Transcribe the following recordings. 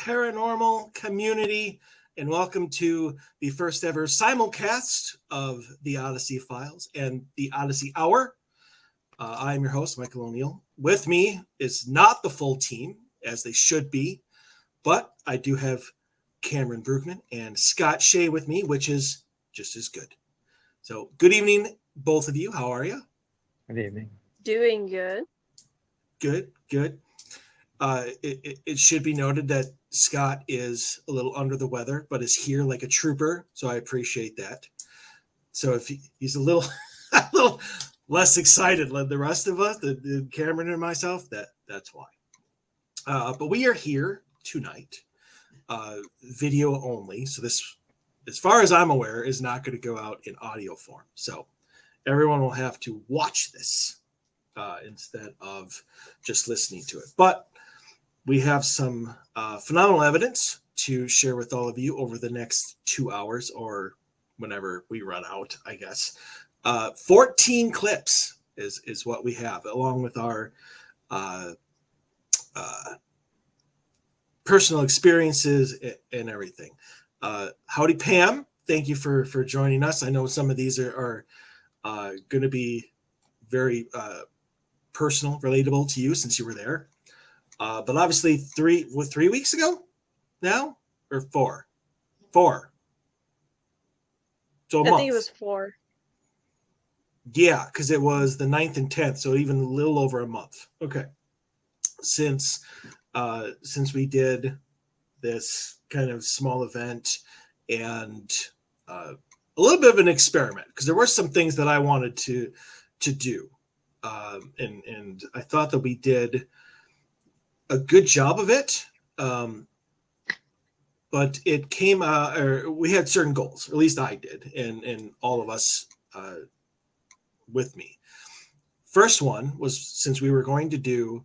paranormal community, and welcome to the first ever simulcast of the Odyssey Files and the Odyssey Hour. I'm your host, Michael O'Neill. With me is not the full team, as they should be, but I do have Cameron Brugman and Scott Shea with me, which is just as good. So, good evening, both of you. How are you? Good evening. Doing good. Good. It should be noted that Scott is a little under the weather, but is here like a trooper, so I appreciate that. So if he's a little less excited than the rest of us, the Cameron and myself, that's why. But we are here tonight, video only. So this, as far as I'm aware, is not going to go out in audio form. So everyone will have to watch this instead of just listening to it. But we have some phenomenal evidence to share with all of you over the next 2 hours or whenever we run out, I guess. 14 clips is what we have, along with our personal experiences and everything. Howdy, Pam. Thank you for joining us. I know some of these are going to be very personal, relatable to you since you were there. But obviously 3 weeks ago now, or four. So a month. I think it was 4. Yeah, because it was the 9th and 10th, so even a little over a month. Okay. Since we did this kind of small event and a little bit of an experiment, because there were some things that I wanted to do. And I thought that we did a good job of it. But it came or we had certain goals, or at least I did, and all of us with me. First one was, since we were going to do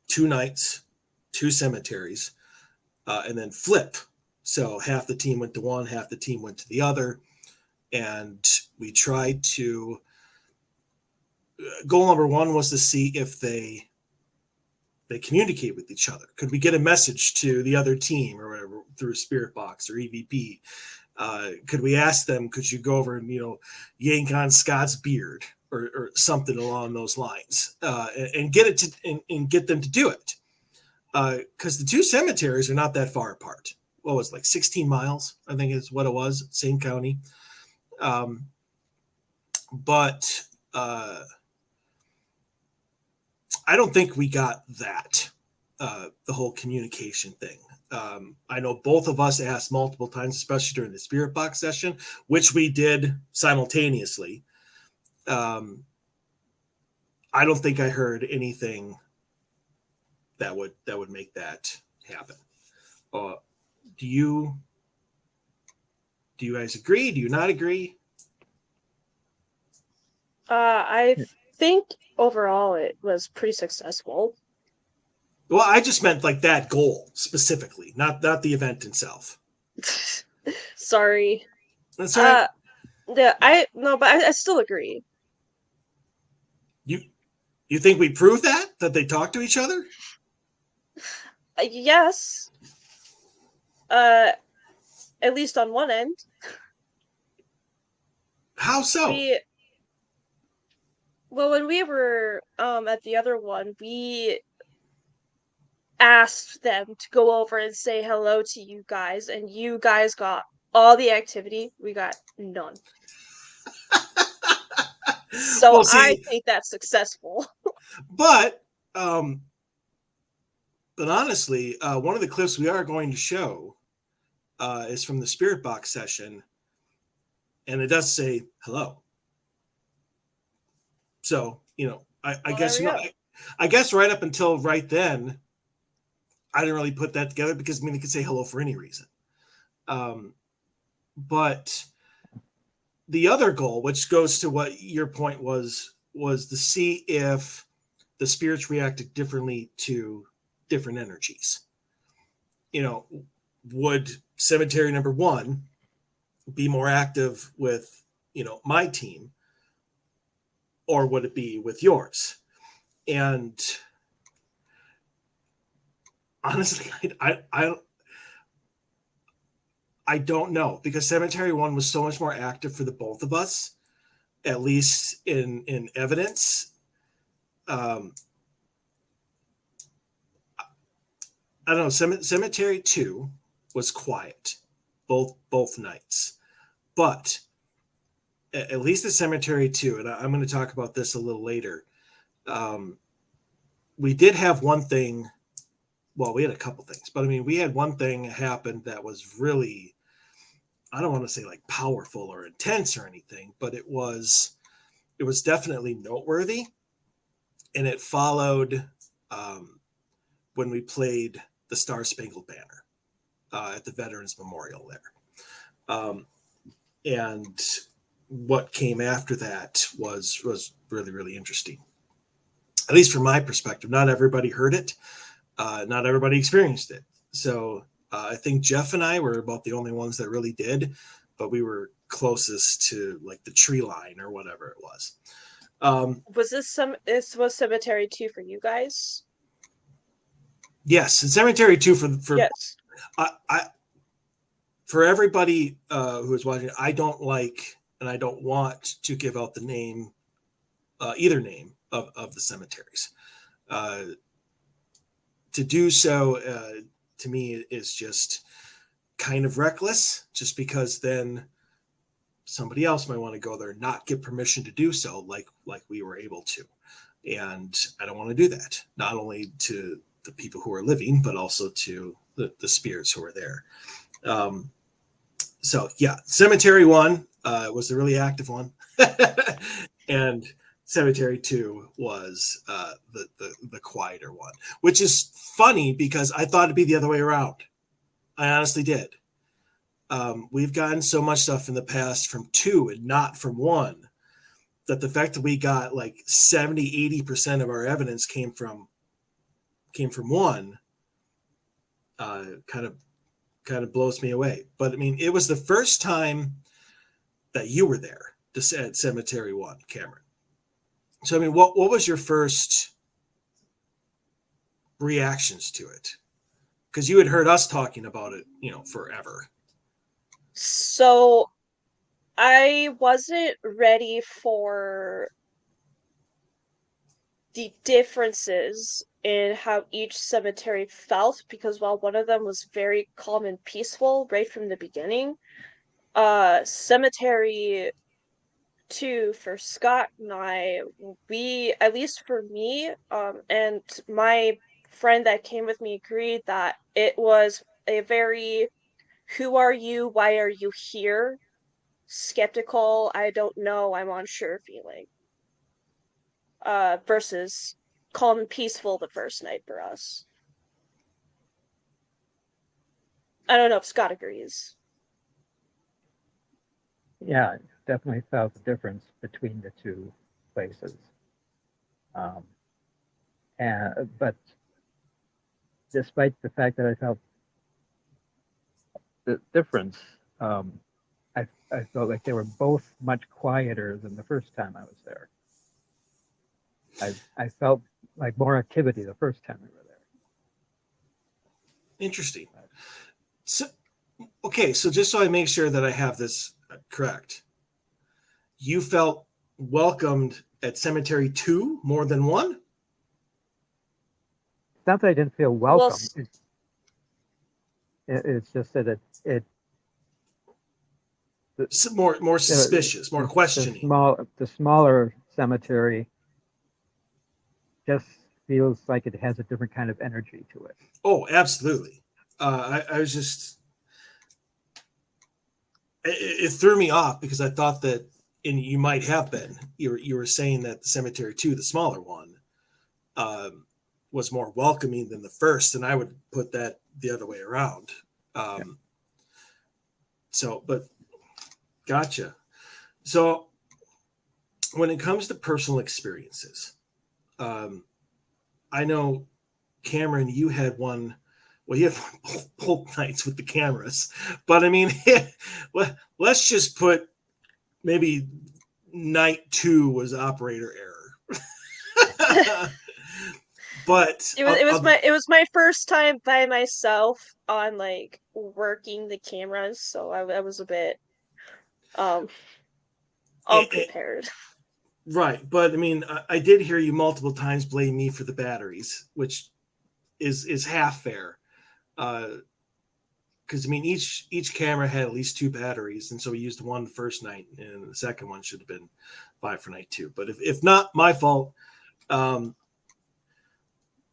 2 nights, 2 cemeteries, and then flip. So half the team went to one, half the team went to the other. And we tried to, goal number 1 was to see if they communicate with each other. Could we get a message to the other team or whatever through a spirit box or EVP? Could we ask them, could you go over and, yank on Scott's beard or something along those lines, and get it to, and get them to do it? Because the 2 cemeteries are not that far apart. What was it, like 16 miles, I think is what it was, same county. But I don't think we got that, the whole communication thing. I know both of us asked multiple times, especially during the spirit box session, which we did simultaneously. I don't think I heard anything that would make that happen. Do you guys agree? Do you not agree? I think overall it was pretty successful. Well, I just meant like that goal specifically, not the event itself. Sorry. That's right. But I still agree. You think we proved that they talk to each other? Yes. At least on one end. How so? When we were at the other one, we asked them to go over and say hello to you guys, and you guys got all the activity. We got none. So well, see, I think that's successful. But honestly, one of the clips we are going to show is from the spirit box session, and it does say hello. So, I guess I guess right up until right then, I didn't really put that together because they could say hello for any reason. But the other goal, which goes to what your point was to see if the spirits reacted differently to different energies. Would cemetery number 1 be more active with, my team, or would it be with yours? And honestly, I don't know, because Cemetery 1 was so much more active for the both of us, at least in evidence. I don't know. Cemetery 2 was quiet both nights, but at least the Cemetery 2, and I'm going to talk about this a little later. We did have one thing. Well, we had a couple things, but I mean, we had one thing happen that was really, I don't want to say like powerful or intense or anything, but it was definitely noteworthy, and it followed when we played the Star Spangled Banner at the Veterans Memorial there. And what came after that was really, really interesting, at least from my perspective. Not everybody heard it. Not everybody experienced it. So I think Jeff and I were about the only ones that really did, but we were closest to like the tree line or whatever it was. This was Cemetery 2 for you guys? Yes, and Cemetery 2 for yes. I for everybody who is watching, I don't like and I don't want to give out the name, either name of the cemeteries. To do so, to me, is just kind of reckless, just because then somebody else might want to go there and not get permission to do so, like we were able to. And I don't want to do that, not only to the people who are living, but also to the spirits who are there. So yeah, Cemetery 1 was the really active one. And Cemetery 2 was the quieter one, which is funny because I thought it'd be the other way around. I honestly did. We've gotten so much stuff in the past from 2 and not from 1, that the fact that we got like 70-80% of our evidence came from 1 kind of blows me away. But I mean, it was the first time that you were there at Cemetery 1, Cameron. So I mean, what was your first reactions to it? Because you had heard us talking about it, forever. So I wasn't ready for the differences in how each cemetery felt, because while one of them was very calm and peaceful right from the beginning, Cemetery 2 for Scott and I, we, at least for me, and my friend that came with me agreed that it was a very who are you, why are you here, skeptical, I don't know, I'm unsure feeling, versus calm and peaceful the first night for us. I don't know if Scott agrees. Yeah, definitely felt the difference between the two places. But despite the fact that I felt the difference, I felt like they were both much quieter than the first time I was there. I felt like more activity the first time we were there. Interesting. So, okay, so just so I make sure that I have this correct, you felt welcomed at Cemetery 2 more than 1? It's not that I didn't feel welcome. It's just that more suspicious, more questioning. The smaller cemetery just feels like it has a different kind of energy to it. Oh, absolutely. I was just, it threw me off because I thought that, and you might have been, you were saying that the Cemetery 2, the smaller one, was more welcoming than the first, and I would put that the other way around. Yeah. So, but gotcha. So when it comes to personal experiences, I know, Cameron, you had one. Well, you had both nights with the cameras, but I mean, let's just put maybe night 2 was operator error. But it was my first time by myself on like working the cameras, so I was a bit um unprepared. Right, but I mean, I did hear you multiple times blame me for the batteries, which is half fair. Because I mean, each camera had at least 2 batteries, and so we used one the first night, and the second one should have been 5 for night 2. But if not my fault, um,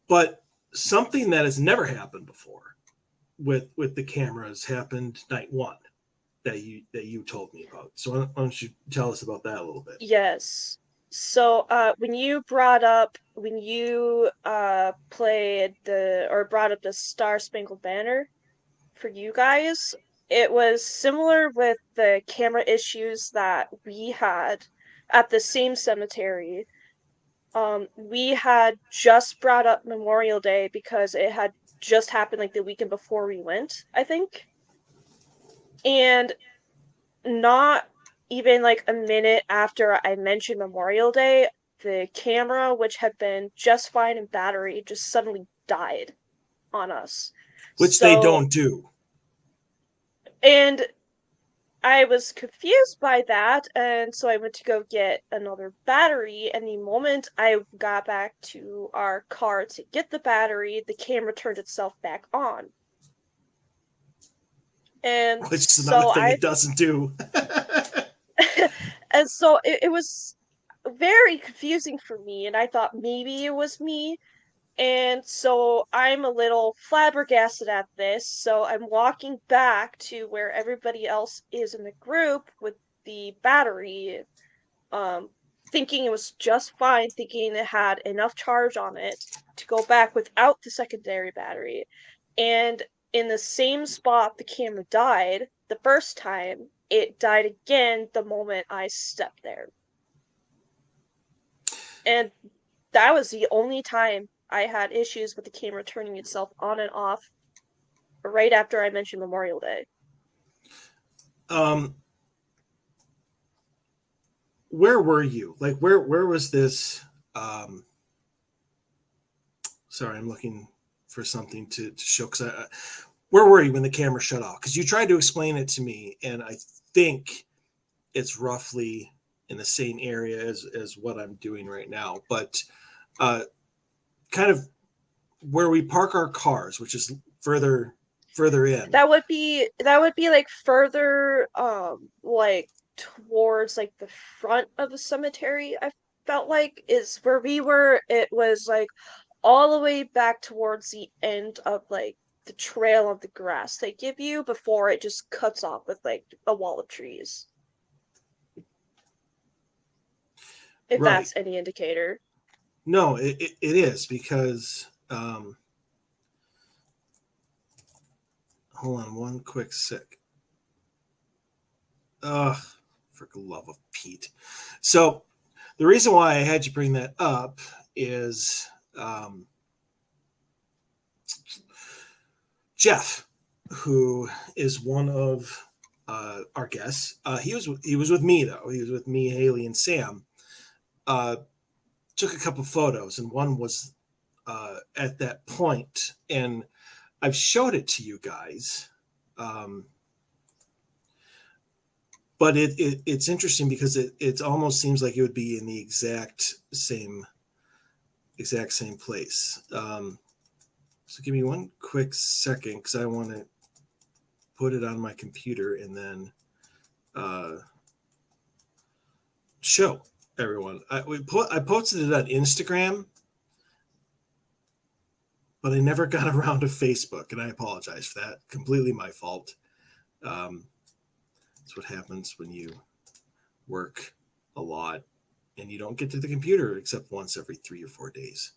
but something that has never happened before with the cameras happened night 1 that you told me about. So why don't you tell us about that a little bit? Yes. So, when you brought up when you played the or brought up the Star Spangled Banner for you guys, it was similar with the camera issues that we had at the same cemetery. We had just brought up Memorial Day because it had just happened like the weekend before we went, I think. And not even like a minute after I mentioned Memorial Day, the camera, which had been just fine in battery, just suddenly died on us. Which they So, don't do. and I was confused by that, and so I went to go get another battery, and the moment I got back to our car to get the battery, the camera turned itself back on. And Which is another so thing I it doesn't do. and so it was very confusing for me, and I thought maybe it was me. And so I'm a little flabbergasted at this. So I'm walking back to where everybody else is in the group with the battery, um, thinking it was just fine, thinking it had enough charge on it to go back without the secondary battery. And in the same spot the camera died the first time, it died again the moment I stepped there. And that was the only time I had issues with the camera turning itself on and off right after I mentioned Memorial Day. um, where were you? Like, where was this? Um, sorry, I'm looking for something to show. Because where were you when the camera shut off? Because you tried to explain it to me, and I think it's roughly in the same area as what I'm doing right now. But kind of where we park our cars, which is further in. That would be like further like towards like the front of the cemetery. I felt like is where we were. It was like all the way back towards the end of like the trail of the grass they give you before it just cuts off with like a wall of trees. If Right. that's any indicator. No, it is because hold on one quick sec. Ugh, for the love of Pete. So the reason why I had you bring that up is Jeff, who is one of our guests. He was with me though. He was with me, Haley, and Sam. Took a couple photos, and one was at that point, and I've showed it to you guys. But it's interesting because it almost seems like it would be in the exact same place. So give me one quick second because I want to put it on my computer and then show everyone. I posted it on Instagram, but I never got around to Facebook, and I apologize for that. Completely my fault. That's what happens when you work a lot and you don't get to the computer except once every 3 or 4 days.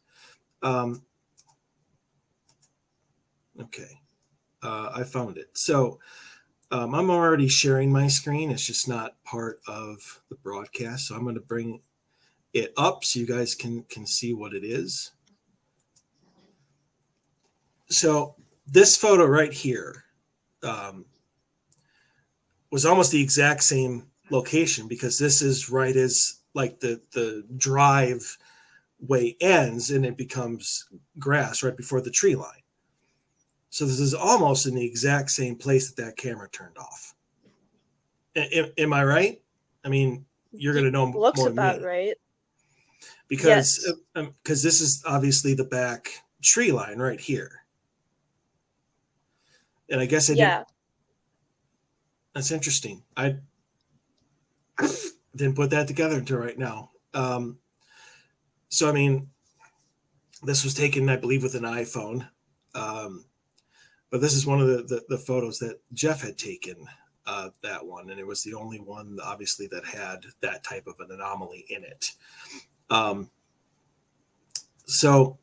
Okay. I found it. So I'm already sharing my screen. It's just not part of the broadcast. So I'm going to bring it up so you guys can see what it is. So this photo right here was almost the exact same location because this is right as like the drive way ends and it becomes grass right before the tree line. So this is almost in the exact same place that camera turned off. Am I right? I mean, you're going to know Looks more than about me. right. Because Yes. this is obviously the back tree line right here. And I guess I Yeah. didn't. That's interesting. I didn't put that together until right now. So, I mean, this was taken, I believe, with an iPhone. But this is one of the photos that Jeff had taken, that one. And it was the only one, obviously, that had that type of an anomaly in it. So,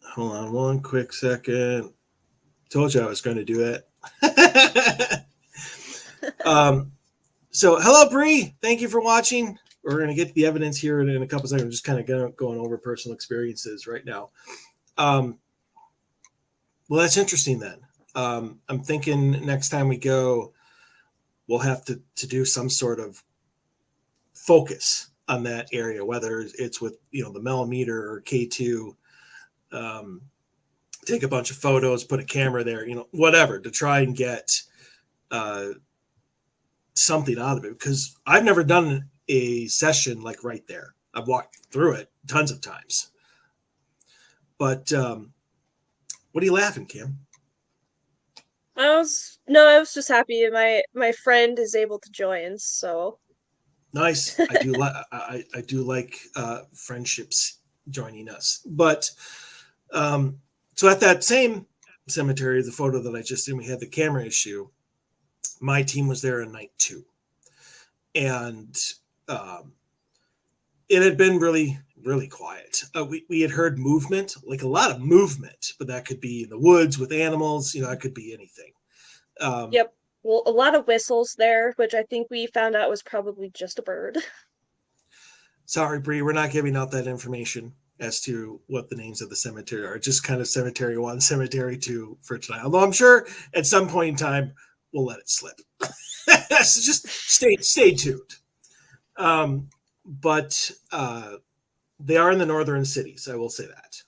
hold on one quick second. Told you I was going to do it. So, hello, Bree. Thank you for watching. We're going to get to the evidence here in a couple seconds. I'm just kind of going over personal experiences right now. Well, that's interesting then. I'm thinking next time we go, we'll have to do some sort of focus on that area, whether it's with, the millimeter or K2, take a bunch of photos, put a camera there, whatever, to try and get something out of it, because I've never done a session like right there. I've walked through it tons of times. But what are you laughing, Kim? I was just happy my friend is able to join, so Nice. I do like I do like friendships joining us. But so at that same cemetery, the photo that I just did, we had the camera issue. My team was there on night 2, and it had been really, really quiet. We had heard movement, like a lot of movement, but that could be in the woods with animals. It could be anything. Yep. Well, a lot of whistles there, which I think we found out was probably just a bird. Sorry, Bree, we're not giving out that information as to what the names of the cemetery are. Just kind of cemetery 1, cemetery 2 for tonight. Although I'm sure at some point in time we'll let it slip. So just stay tuned. But they are in the northern cities. I will say that,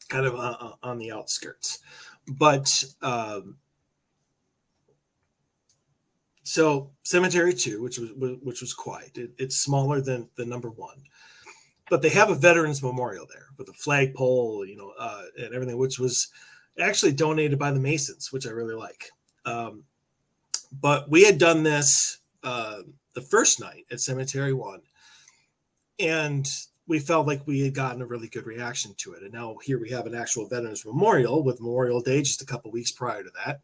kind of on the outskirts. But so cemetery 2, which was quiet. It's smaller than the number 1, but they have a veterans memorial there with a flagpole, and everything, which was actually donated by the Masons, which I really like. But we had done this the first night at cemetery 1, and we felt like we had gotten a really good reaction to it. And now here we have an actual veterans memorial with Memorial Day just a couple weeks prior to that.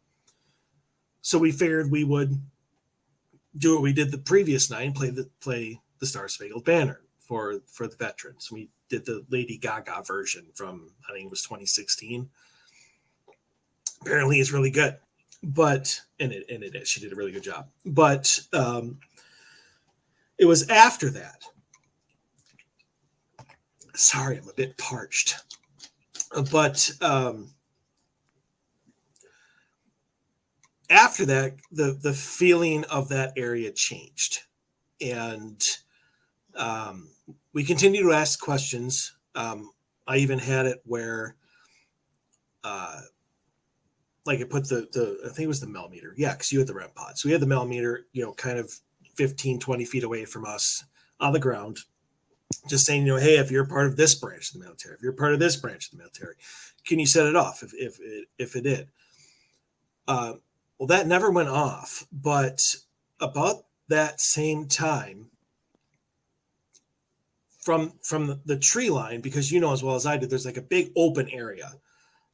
So we figured we would do what we did the previous night and play the Star Spangled Banner for the veterans. We did the Lady Gaga version from, I think it was 2016. Apparently it's really good, but and it is. She did a really good job. But it was after that. Sorry, I'm a bit parched. But after that, the feeling of that area changed, and we continued to ask questions. I even had it where, like, I put the I think it was the millimeter, yeah, because you had the REM pod, so we had the millimeter, kind of 15-20 feet away from us on the ground, just saying, hey, if you're part of this branch of the military, if you're part of this branch of the military, can you set it off if it did? Well, that never went off, but about that same time, from the tree line, because as well as I did, there's like a big open area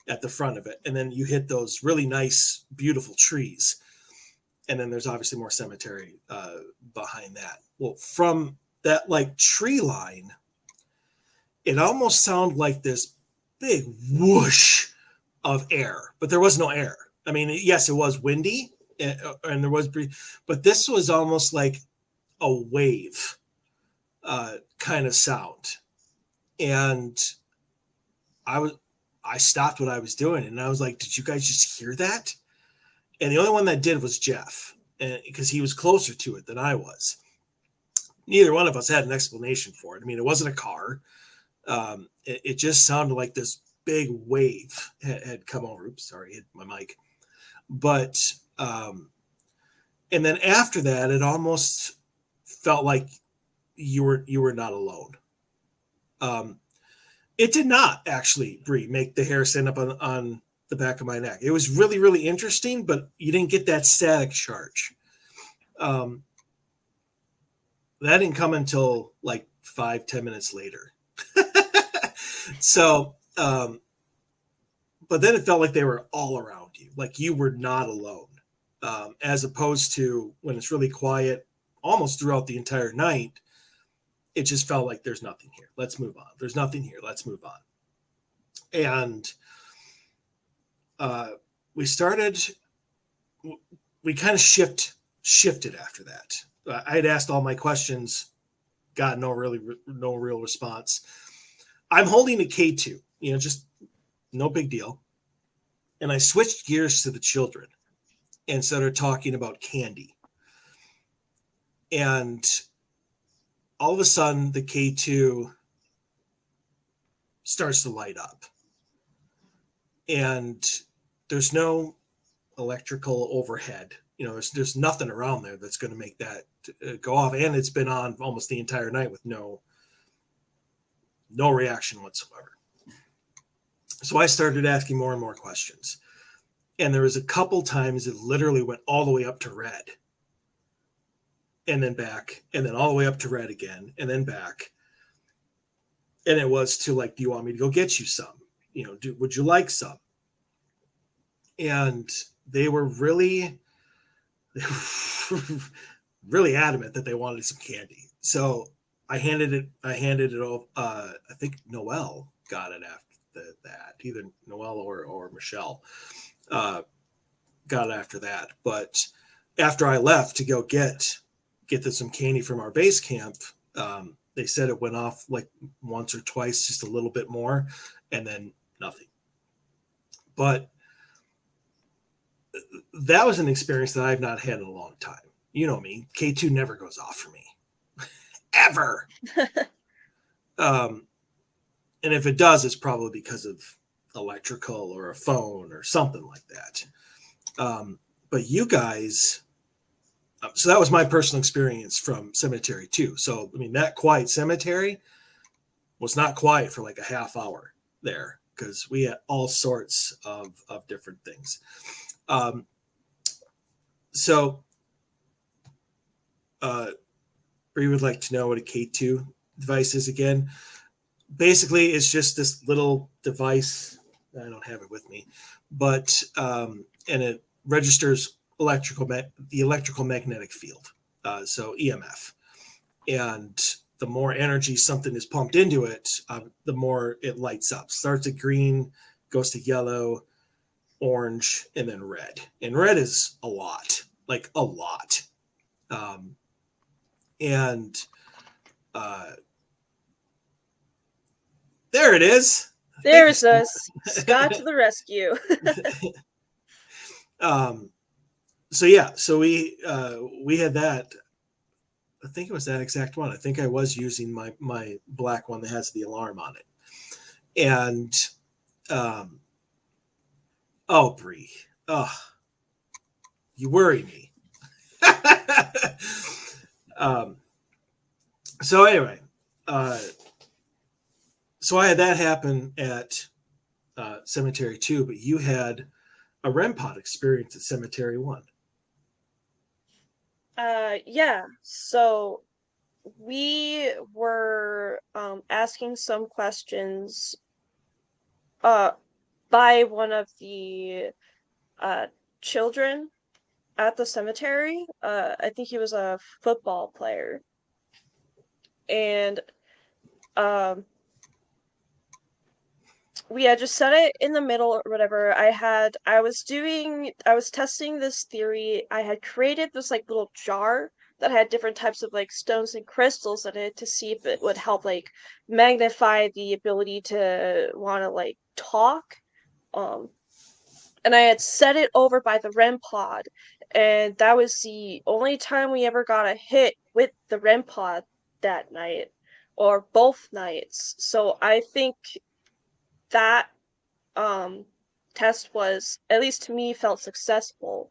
at the front of it, and then you hit those really nice, beautiful trees, and then there's obviously more cemetery behind that. Well, from that like tree line, it almost sounded like this big whoosh of air, but there was no air. I mean, yes, it was windy and there was breeze, but this was almost like a wave kind of sound. And I stopped what I was doing and I was like, did you guys just hear that? And the only one that did was Jeff, because he was closer to it than I was. neither one of us had an explanation for it. I mean, it wasn't a car. It just sounded like this big wave had come over. Oops, sorry, hit my mic. But and then after that, it almost felt like you were not alone. It did not actually, Bree, make the hair stand up on the back of my neck. It was really, really interesting, but you didn't get that static charge. That didn't come until like 5-10 minutes later. So, but then it felt like they were all around you, like you were not alone, as opposed to when it's really quiet almost throughout the entire night. It just felt like there's nothing here. Let's move on. There's nothing here. Let's move on. And we kind of shifted after that. I had asked all my questions, got no real response. I'm holding a K2, just no big deal. And I switched gears to the children and started talking about candy. And all of a sudden, the K2 starts to light up. And there's no electrical overhead. There's nothing around there that's going to make that go off. And it's been on almost the entire night with no reaction whatsoever. So I started asking more and more questions. And there was a couple times it literally went all the way up to red. And then back, and then all the way up to red again, and then back. And it was to like, do you want me to go get you some? Would you like some? And they were really adamant that they wanted some candy. So I handed it over. I think Noelle got it after that. Either Noelle or Michelle got it after that. But after I left to go get some candy from our base camp, they said it went off like once or twice, just a little bit more, and then nothing. But that was an experience that I've not had in a long time. You know me, K2 never goes off for me, ever. And if it does, it's probably because of electrical or a phone or something like that. But you guys, so that was my personal experience from Cemetery 2. So, I mean, that quiet cemetery was not quiet for like a half hour there because we had all sorts of different things. So, Bree would like to know what a K2 device is again. Basically, it's just this little device. I don't have it with me, but and it registers the electrical magnetic field, so EMF. And the more energy something is pumped into it, the more it lights up. Starts at green, goes to yellow, orange, and then red. And red is a lot, like a lot. There it is. There's us, Scott to the rescue. So we had that. I think it was that exact one. I think I was using my black one that has the alarm on it. And Bree, you worry me. So anyway, so I had that happen at Cemetery 2, but you had a REM pod experience at Cemetery 1. Yeah. So we were asking some questions by one of the children at the cemetery. I think he was a football player. And we had just set it in the middle or whatever. I was testing this theory. I had created this like little jar that had different types of like stones and crystals in it to see if it would help like magnify the ability to want to like talk. And I had set it over by the REM pod, and that was the only time we ever got a hit with the REM pod that night or both nights. So I think that test was, at least to me, felt successful.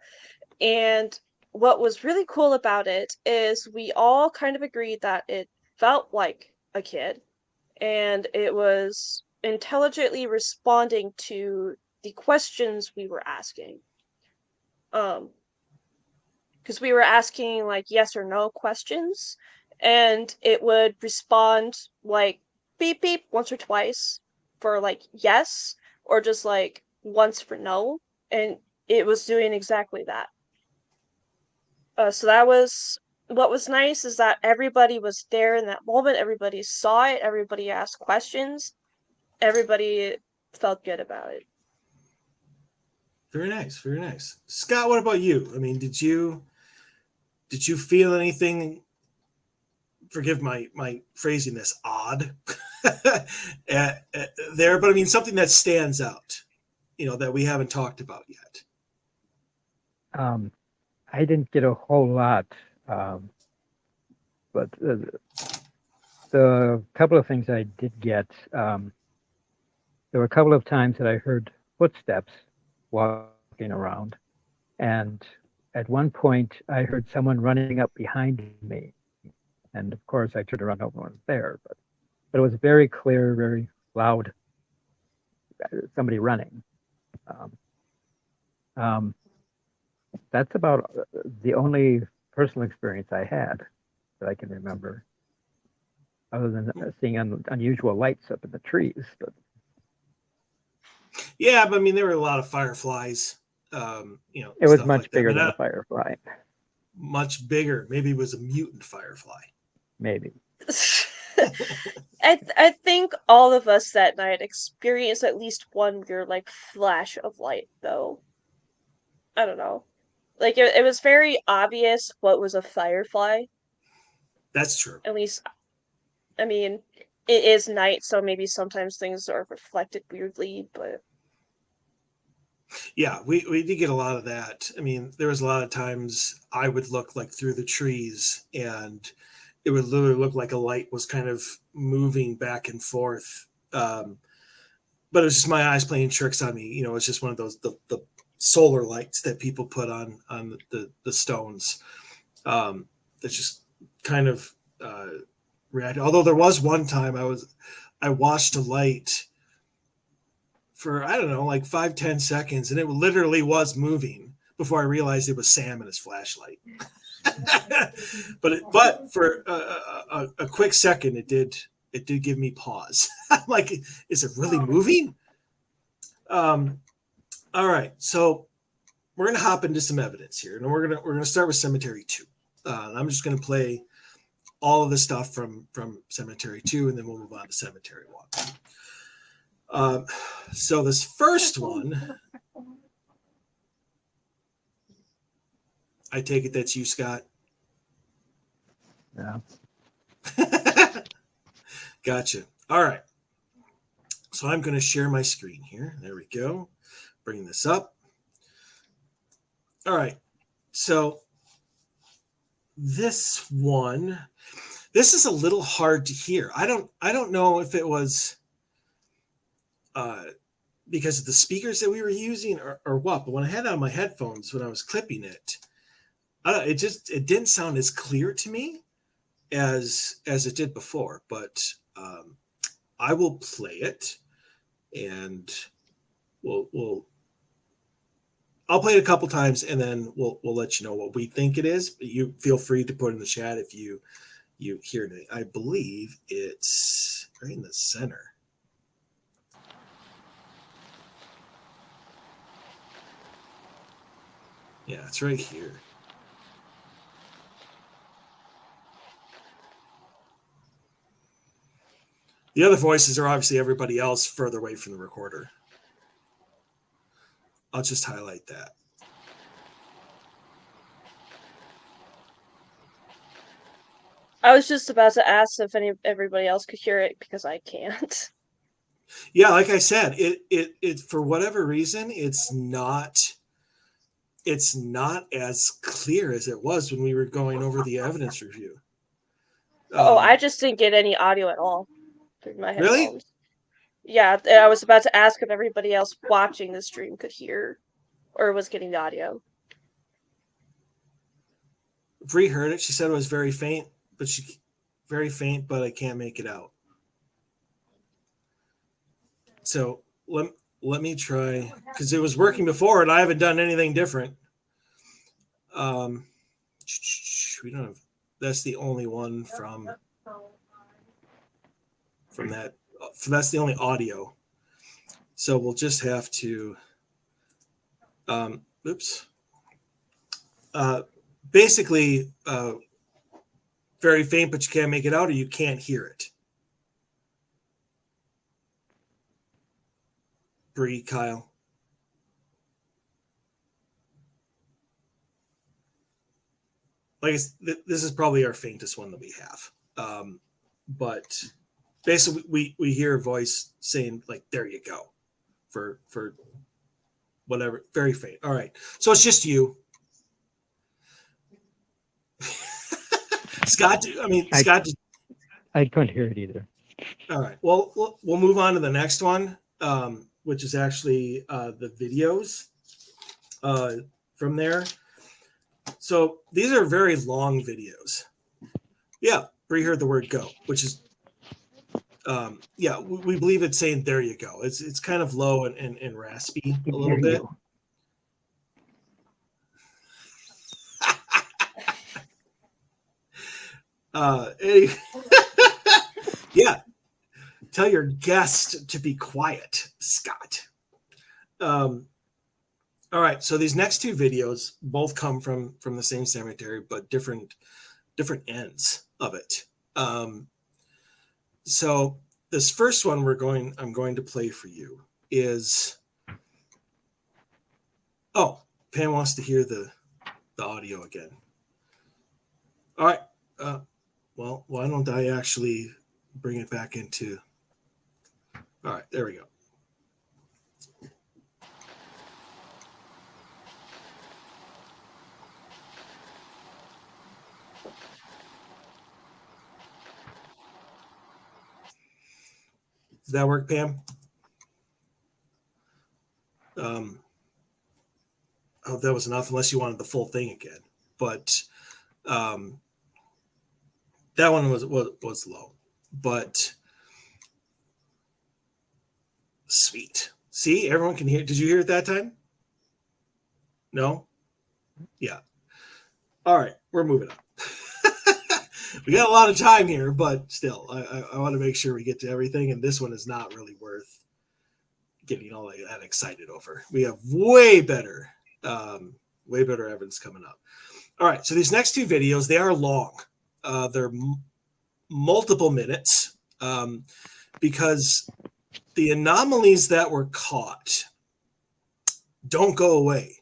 And what was really cool about it is we all kind of agreed that it felt like a kid and it was intelligently responding to the questions we were asking. Um, because we were asking like yes or no questions, and it would respond like beep beep once or twice for like yes, or just like once for no, and it was doing exactly that. So that was what was nice is that everybody was there in that moment. Everybody saw it. Everybody asked questions. Everybody felt good about it. Very nice, very nice. Scott, what about you? I mean, did you feel anything? Forgive my phrasing this odd there, but I mean something that stands out, that we haven't talked about yet. I didn't get a whole lot, but the couple of things I did get, there were a couple of times that I heard footsteps walking around, and at one point I heard someone running up behind me, and of course I turned around, no one was there, but it was very clear, very loud, somebody running. That's about the only personal experience I had that I can remember, other than seeing unusual lights up in the trees. But Yeah, but I mean there were a lot of fireflies. It was much like bigger than a firefly. Much bigger. Maybe it was a mutant firefly. Maybe. I think all of us that night experienced at least one weird like flash of light though. I don't know. Like it was very obvious what was a firefly. That's true. At least, I mean, it is night, so maybe sometimes things are reflected weirdly, but Yeah, we did get a lot of that. I mean, there was a lot of times I would look like through the trees and it would literally look like a light was kind of moving back and forth. But it was just my eyes playing tricks on me. It's just one of those the solar lights that people put on the stones. That just kind of reacted. Although there was one time I watched a light for I don't know like 5-10 seconds, and it literally was moving before I realized it was Sam and his flashlight. but for a quick second, it did give me pause. I'm like, is it really moving? All right, so we're gonna hop into some evidence here, and we're gonna start with Cemetery 2. I'm just gonna play all of the stuff from Cemetery 2, and then we'll move on to Cemetery 1. So this first one, I take it that's you, Scott. Yeah. Gotcha. All right. So I'm going to share my screen here. There we go. Bring this up. All right. So this is a little hard to hear. I don't know if it was because of the speakers that we were using or what, but when I had it on my headphones when I was clipping it, it didn't sound as clear to me as it did before. But I will play it, and I'll play it a couple times, and then we'll let you know what we think it is. But you feel free to put in the chat if you hear it. I believe it's right in the center. Yeah, it's right here. The other voices are obviously everybody else further away from the recorder. I'll just highlight that. I was just about to ask if everybody else could hear it because I can't. Yeah, like I said, it for whatever reason, it's not as clear as it was when we were going over the evidence review. I just didn't get any audio at all through my Really? headphones. Yeah, I was about to ask if everybody else watching the stream could hear or was getting the audio. Bree heard it. She said it was very faint, but I can't make it out. So let me try, because it was working before and I haven't done anything different. We don't have. That's the only one from that. That's the only audio. So we'll just have to. Oops. Basically, very faint, but you can't make it out, or you can't hear it. Bree, Kyle. Like this is probably our faintest one that we have, but basically we hear a voice saying like, "There you go," for whatever, very faint. All right, so it's just you. Scott, Scott. I couldn't hear it either. All right. Well, we'll move on to the next one, which is actually the videos from there. So these are very long videos. Yeah, Bree heard the word "go," which is, we believe it's saying "there you go." It's kind of low and raspy a little bit. Yeah. Tell your guest to be quiet, Scott. All right, so these next two videos both come from the same cemetery, but different ends of it. So this first one I'm going to play for you is. Oh, Pam wants to hear the audio again. All right. Well, why don't I actually bring it back into. All right, there we go. Does that work, Pam? I hope that was enough, unless you wanted the full thing again. But that one was low. But sweet. See, everyone can hear. Did you hear it that time? No? Yeah. All right, we're moving on. We got a lot of time here, but still, I want to make sure we get to everything. And this one is not really worth getting all that excited over. We have way better evidence coming up. All right, so these next two videos, they are long. They're multiple minutes because the anomalies that were caught don't go away.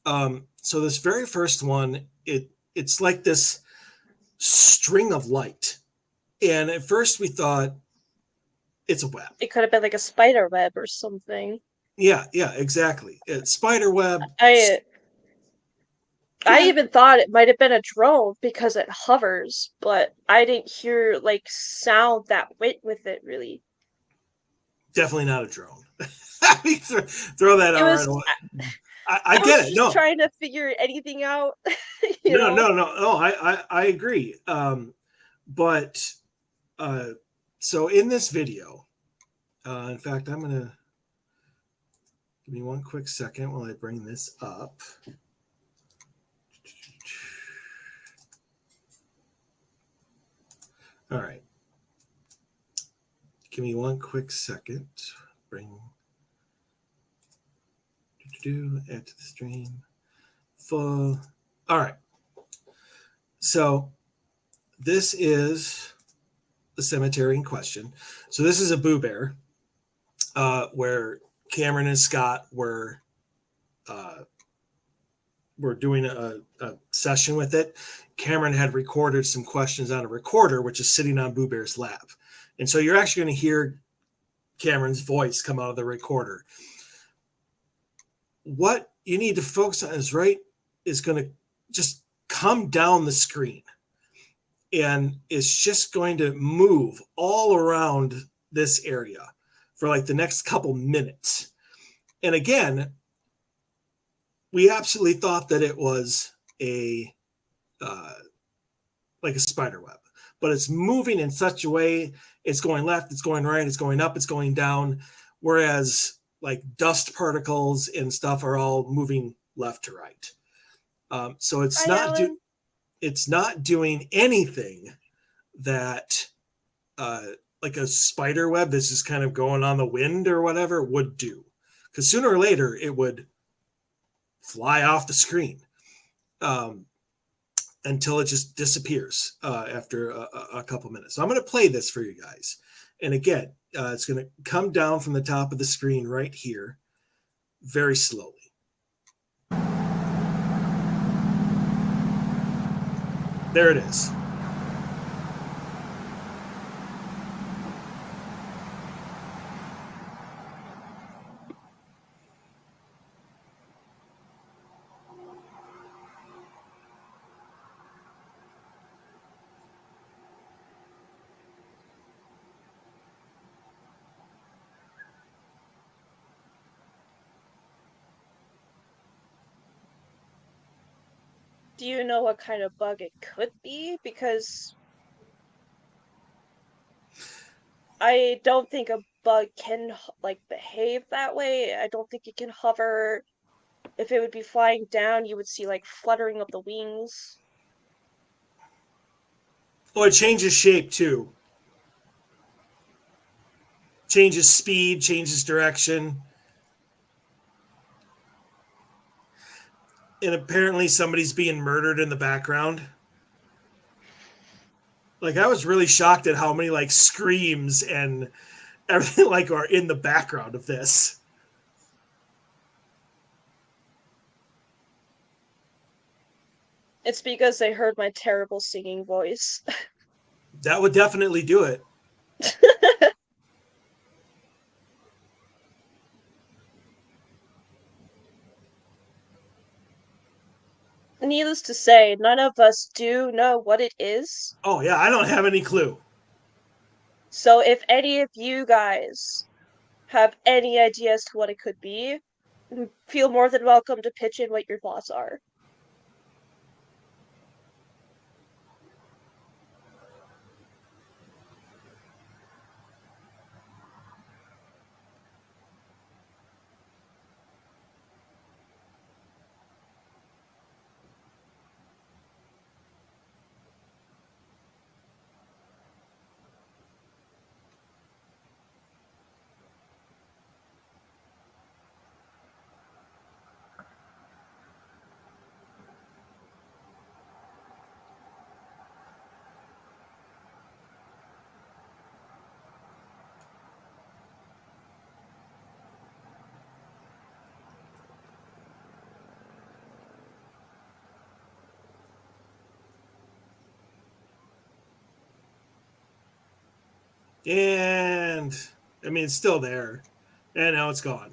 So this very first one, it's like this string of light. And at first we thought it's a web. It could have been like a spider web or something. Yeah, exactly. It's spider web. I even thought it might have been a drone because it hovers, but I didn't hear like sound that went with it really. Definitely not a drone. Throw that out right away. I get it. No, trying to figure anything out. No. I agree. But so in this video, in fact, I'm gonna give me one quick second while I bring this up. All right. Give me one quick second. Bring. Add to the stream. Full. All right. So this is the cemetery in question. So this is a Boo Bear, where Cameron and Scott were doing a session with it. Cameron had recorded some questions on a recorder, which is sitting on Boo Bear's lap. And so you're actually going to hear Cameron's voice come out of the recorder. What you need to focus on is going to just come down the screen. and it's just going to move all around this area for like the next couple minutes. And again, we absolutely thought that it was a like a spider web, but it's moving in such a way. It's going left, it's going right, it's going up, it's going down, whereas like dust particles and stuff are all moving left to right. So it's not doing anything that like a spider web that's just kind of going on the wind or whatever would do, because sooner or later it would fly off the screen until it just disappears after a couple minutes. So I'm going to play this for you guys. And again, it's going to come down from the top of the screen right here very slowly. There it is. Do you know what kind of bug it could be? Because I don't think a bug can like behave that way. I don't think it can hover. If it would be flying down, you would see like fluttering of the wings. Oh, it changes shape too. Changes speed, changes direction. And apparently somebody's being murdered in the background. Like, I was really shocked at how many like screams and everything like are in the background of this. It's because they heard my terrible singing voice. That would definitely do it. Needless to say, none of us do know what it is. Oh, yeah, I don't have any clue. So if any of you guys have any idea as to what it could be, feel more than welcome to pitch in what your thoughts are. And I mean, it's still there. And now it's gone.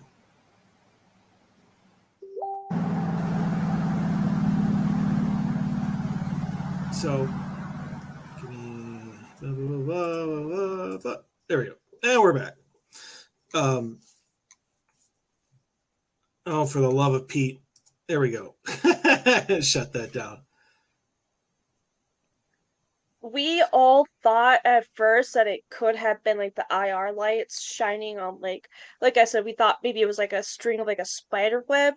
So, there we go. And we're back. Oh, for the love of Pete. There we go. Shut that down. We all thought at first that it could have been like the IR lights shining on like I said, we thought maybe it was like a string of like a spider web,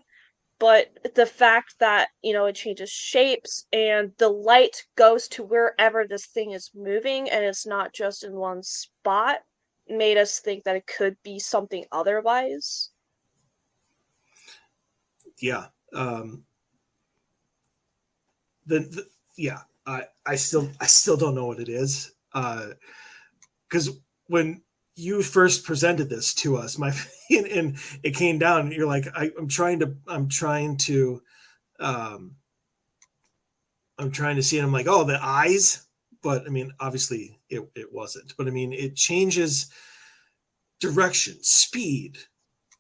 but the fact that, it changes shapes and the light goes to wherever this thing is moving and it's not just in one spot made us think that it could be something otherwise. Yeah. Yeah. I still don't know what it is. Because when you first presented this to us, and it came down, and you're like, I'm trying to see it. I'm like, oh, the eyes. But I mean, obviously it wasn't. But I mean, it changes direction, speed.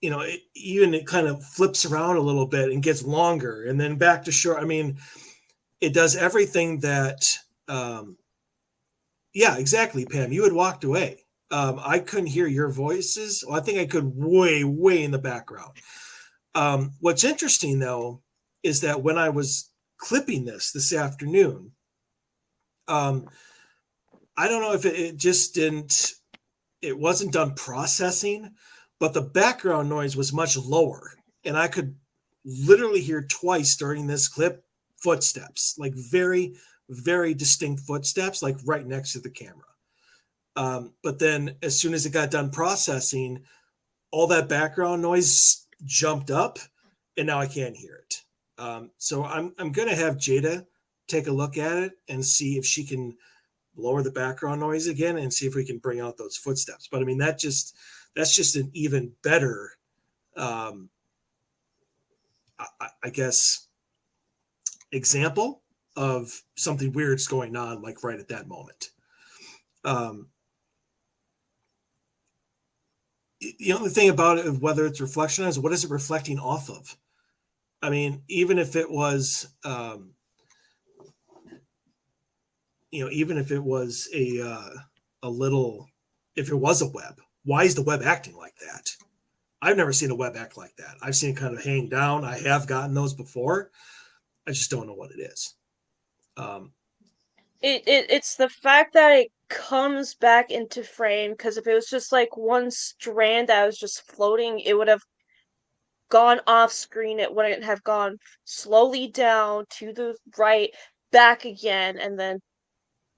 It kind of flips around a little bit and gets longer and then back to short. I mean, it does everything that Yeah, exactly, Pam. You had walked away. I couldn't hear your voices. Well, I think I could way in the background. What's interesting though is that when I was clipping this afternoon, um, I don't know if it just didn't, it wasn't done processing, but the background noise was much lower, and I could literally hear twice during this clip footsteps, like very distinct footsteps, like right next to the camera. But then as soon as it got done processing, all that background noise jumped up, and now I can't hear it. So I'm gonna have Jada take a look at it and see if she can lower the background noise again and see if we can bring out those footsteps. But I mean that's just an even better, um, I guess, example of something weird's going on, like right at that moment. Um, the only thing about it, whether it's reflection is what is it reflecting off of? I mean, even if it was, even if it was a little, if it was a web, why is the web acting like that? I've never seen a web act like that. I've seen it kind of hang down. I have gotten those before. I just don't know what it is. Um, It's the fact that it comes back into frame, because if it was just like one strand that was just floating, it would have gone off screen. It wouldn't have gone slowly down to the right, back again, and then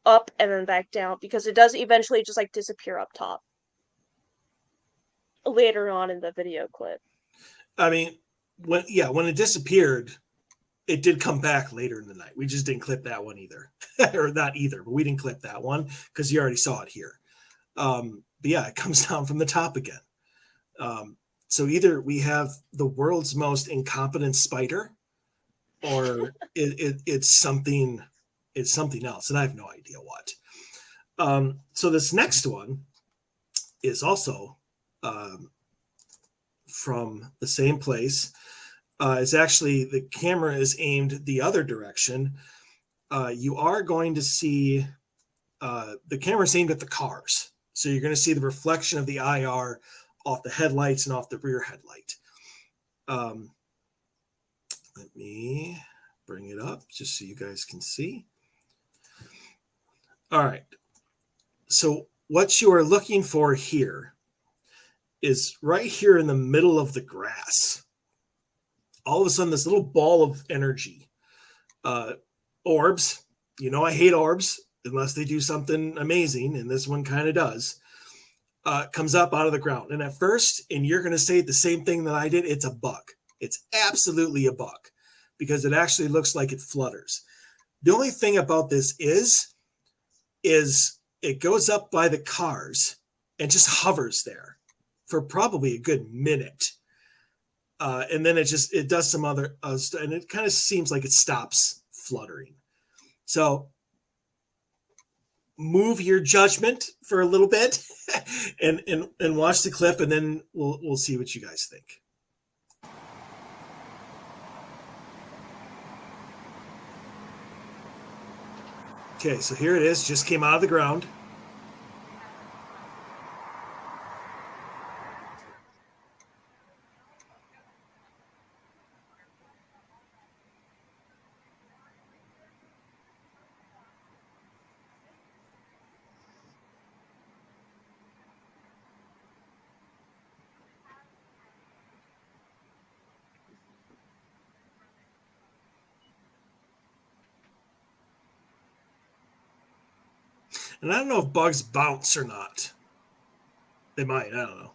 up and then back down, because it does eventually just like disappear up top later on in the video clip. I mean, when it disappeared, it did come back later in the night. We just didn't clip that one either, or not either, but we didn't clip that one because you already saw it here. But yeah, it comes down from the top again. So either we have the world's most incompetent spider, or it's something else, and I have no idea what. So this next one is also, from the same place. It's actually, the camera is aimed the other direction. You are going to see, the camera's aimed at the cars. So you're going to see the reflection of the IR off the headlights and off the rear headlight. Let me bring it up just so you guys can see. All right. So what you are looking for here is right here in the middle of the grass. All of a sudden, this little ball of energy, orbs, I hate orbs unless they do something amazing, and this one kind of does, comes up out of the ground. And at first, and you're going to say the same thing that I did, it's a bug. It's absolutely a bug because it actually looks like it flutters. The only thing about this is it goes up by the cars and just hovers there for probably a good minute. And then it does some other and it kind of seems like it stops fluttering. So move your judgment for a little bit and watch the clip, and then we'll see what you guys think. Okay, so here it is, just came out of the ground. And I don't know if bugs bounce or not. They might, I don't know.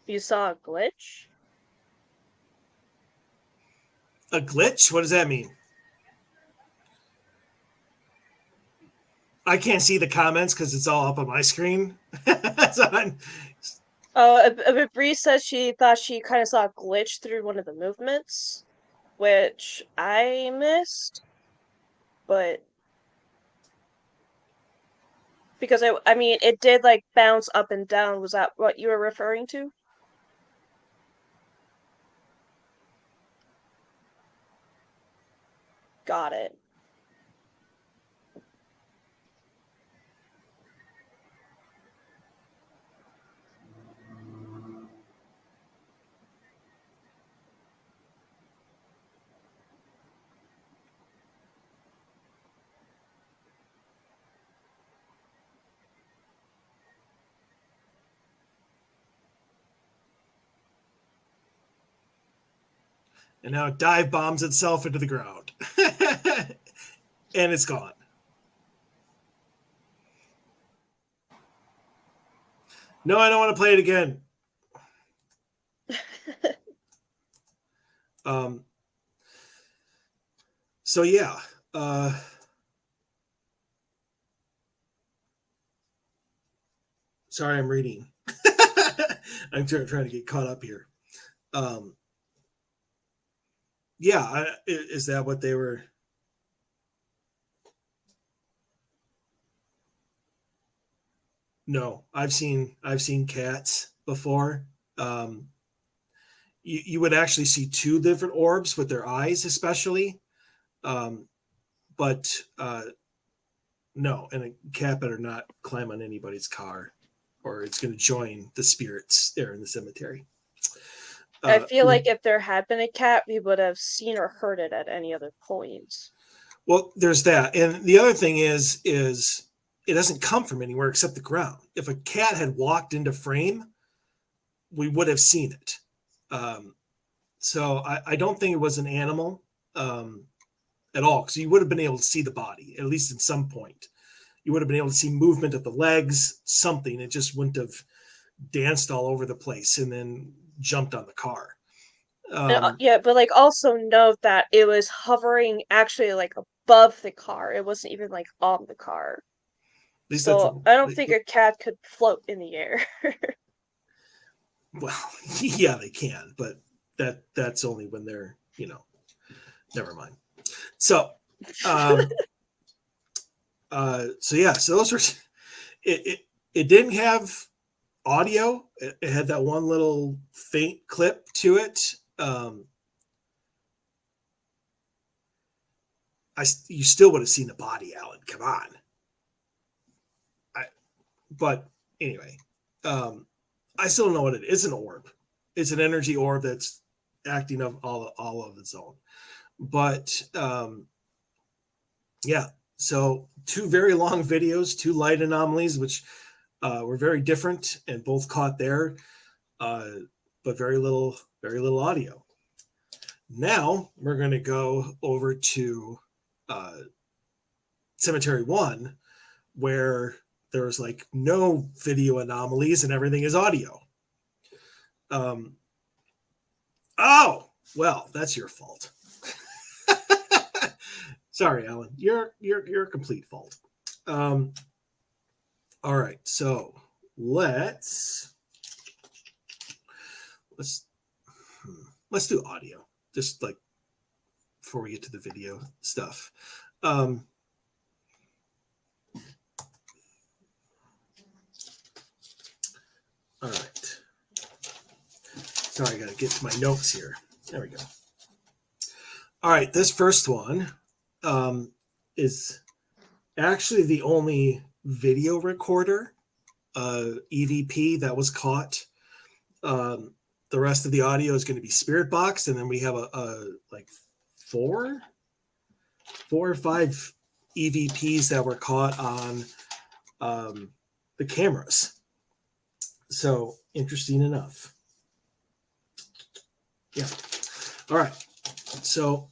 You saw a glitch? A glitch? What does that mean? I can't see the comments because it's all up on my screen. Bree says she thought she kind of saw a glitch through one of the movements, which I missed, but because I mean, it did like bounce up and down. Was that what you were referring to? Got it. And now it dive bombs itself into the ground. And it's gone. No, I don't want to play it again. So yeah. Sorry, I'm reading. I'm trying to get caught up here. Yeah, is that what they were? No, I've seen cats before. You would actually see two different orbs with their eyes, especially. But no, and a cat better not climb on anybody's car, or it's going to join the spirits there in the cemetery. I feel like if there had been a cat, we would have seen or heard it at any other point. Well, there's that, and the other thing is it doesn't come from anywhere except the ground. If a cat had walked into frame, we would have seen it. So I don't think it was an animal at all, because you would have been able to see the body, at least at some point. You would have been able to see movement of the legs, something. It just wouldn't have danced all over the place and then jumped on the car. Yeah, but like also note that it was hovering actually like above the car. It wasn't even like on the car. So I don't think a cat could float in the air. Well, yeah, they can, but that's only when they're, never mind. So, so yeah, so those were, it didn't have audio. It had that one little faint clip to it. You still would have seen the body, Alan. Come on. But anyway, I still don't know what it is. It's an orb. It's an energy orb that's acting of all of its own. But yeah, so two very long videos, two light anomalies, which were very different and both caught there, but very little audio. Now we're going to go over to Cemetery 1, where there's like no video anomalies and everything is audio. Oh, well, that's your fault. Sorry, Alan. You're a complete fault. All right, so let's do audio, just like before we get to the video stuff. All right. Sorry, I got to get to my notes here. There we go. All right, this first one is actually the only video recorder EVP that was caught. The rest of the audio is going to be spirit boxed, and then we have a like four or five EVPs that were caught on the cameras. So interesting enough. Yeah. All right. So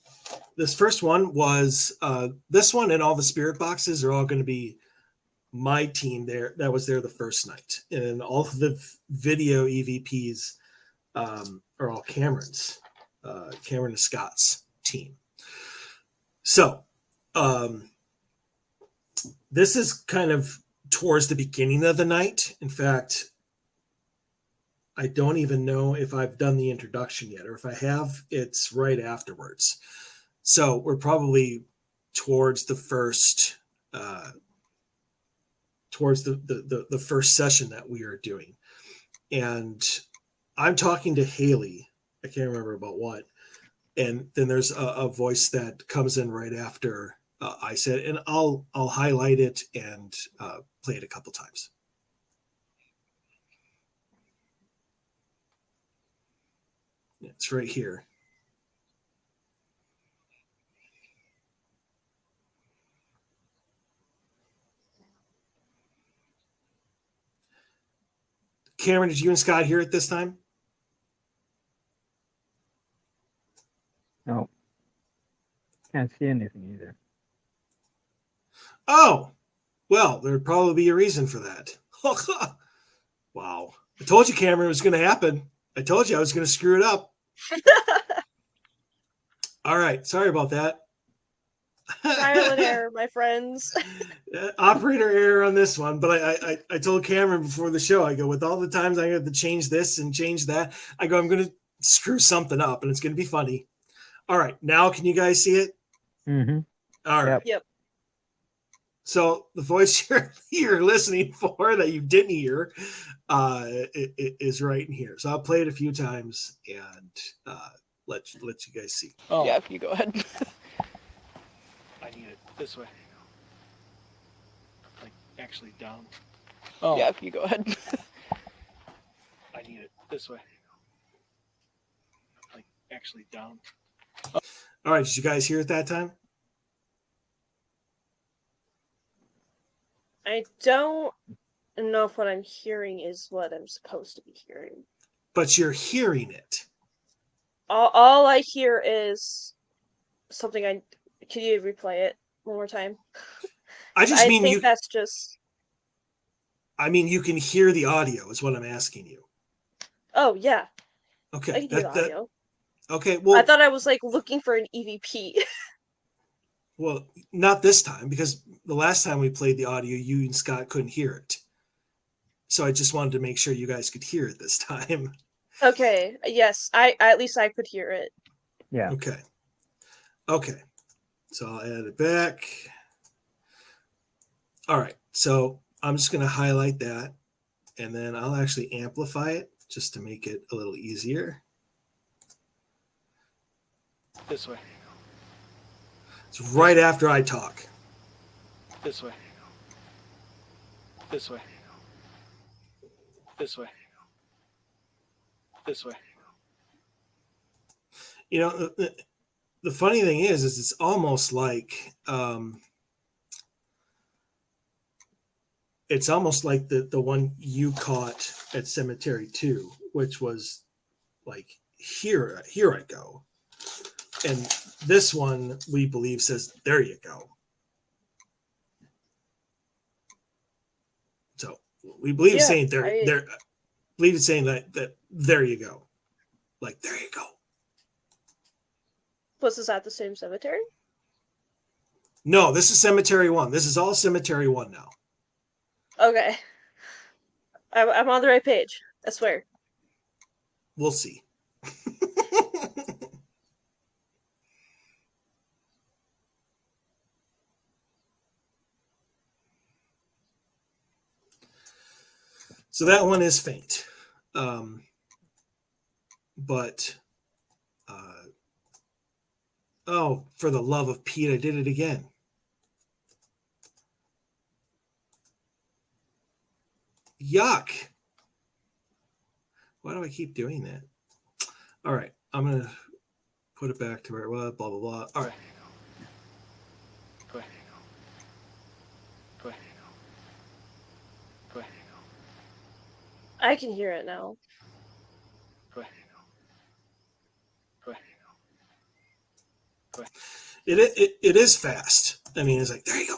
this first one was this one, and all the spirit boxes are all going to be my team there. That was there the first night, and all of the video EVPs are all Cameron and Scott's team. So This is kind of towards the beginning of the night. In fact, I don't even know if I've done the introduction yet, or if I have, it's right afterwards. So we're probably towards the first, towards the first session that we are doing. And I'm talking to Haley. I can't remember about what. And then there's a voice that comes in right after I said, and I'll highlight it and play it a couple times. It's right here. Cameron, did you and Scott hear it this time? No. Can't see anything either. Oh, well, there'd probably be a reason for that. Wow. I told you, Cameron, it was going to happen. I told you I was going to screw it up. All right. Sorry about that. Trial and error, my friends. Operator error on this one, but I told Cameron before the show, I go, with all the times I have to change this and change that, I go, I'm going to screw something up and it's going to be funny. All right. Now, can you guys see it? Mm-hmm. All right. Yep. So the voice you're listening for that you didn't hear is right in here. So I'll play it a few times and let you guys see. Oh. Yeah, you go ahead. I need it this way. Like actually down. Oh. Yeah, you go ahead. I need it this way. Like actually down. All right, did you guys hear it that time? I don't know if what I'm hearing is what I'm supposed to be hearing. But you're hearing it. All I hear is something. Can you replay it one more time? I think that's just. I mean, you can hear the audio is what I'm asking you. Oh yeah. Okay. I can hear the audio. Okay. Well, I thought I was like looking for an EVP. Well, not this time, because the last time we played the audio, you and Scott couldn't hear it. So I just wanted to make sure you guys could hear it this time. Okay. Yes. I at least I could hear it. Yeah. Okay. So I'll add it back. All right. So I'm just going to highlight that, and then I'll actually amplify it just to make it a little easier. This way. It's right after I talk. This way. This way. This way. This way. You know, the funny thing is it's almost like the one you caught at Cemetery 2, which was like here I go. And this one, we believe, says, there you go. So we believe it's saying believe it's saying that there you go. Like, there you go. Was this at the same cemetery? No, this is Cemetery 1. This is all Cemetery 1 now. Okay. I'm on the right page. I swear. We'll see. So that one is faint. But, oh, for the love of Pete, I did it again. Yuck. Why do I keep doing that? All right, I'm going to put it back to where it was, blah, blah, blah. All right. Go ahead. Go ahead. Go ahead. I can hear it now. Go ahead. Go ahead. Go ahead. It is fast. I mean, it's like, there you go.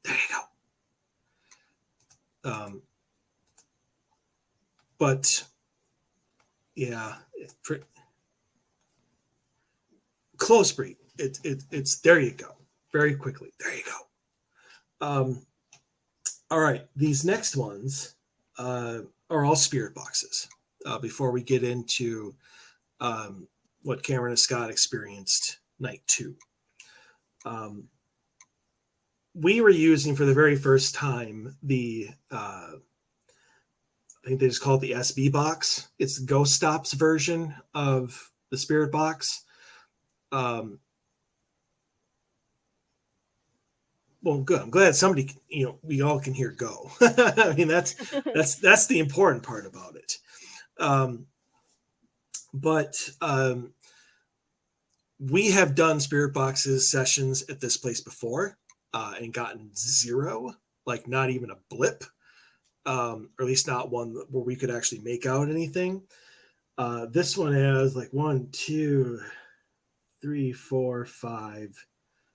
There you go. But yeah, close breed. It's there you go. Very quickly. There you go. All right, these next ones are all spirit boxes. Before we get into what Cameron and Scott experienced night 2, we were using for the very first time the I think they just call it the SB box. It's the Ghost Stops version of the spirit box. Well, good. I'm glad somebody, we all can hear go. I mean, that's the important part about it. But we have done spirit boxes sessions at this place before and gotten 0, like not even a blip, or at least not one where we could actually make out anything. This one has like 1, 2, 3, 4, 5,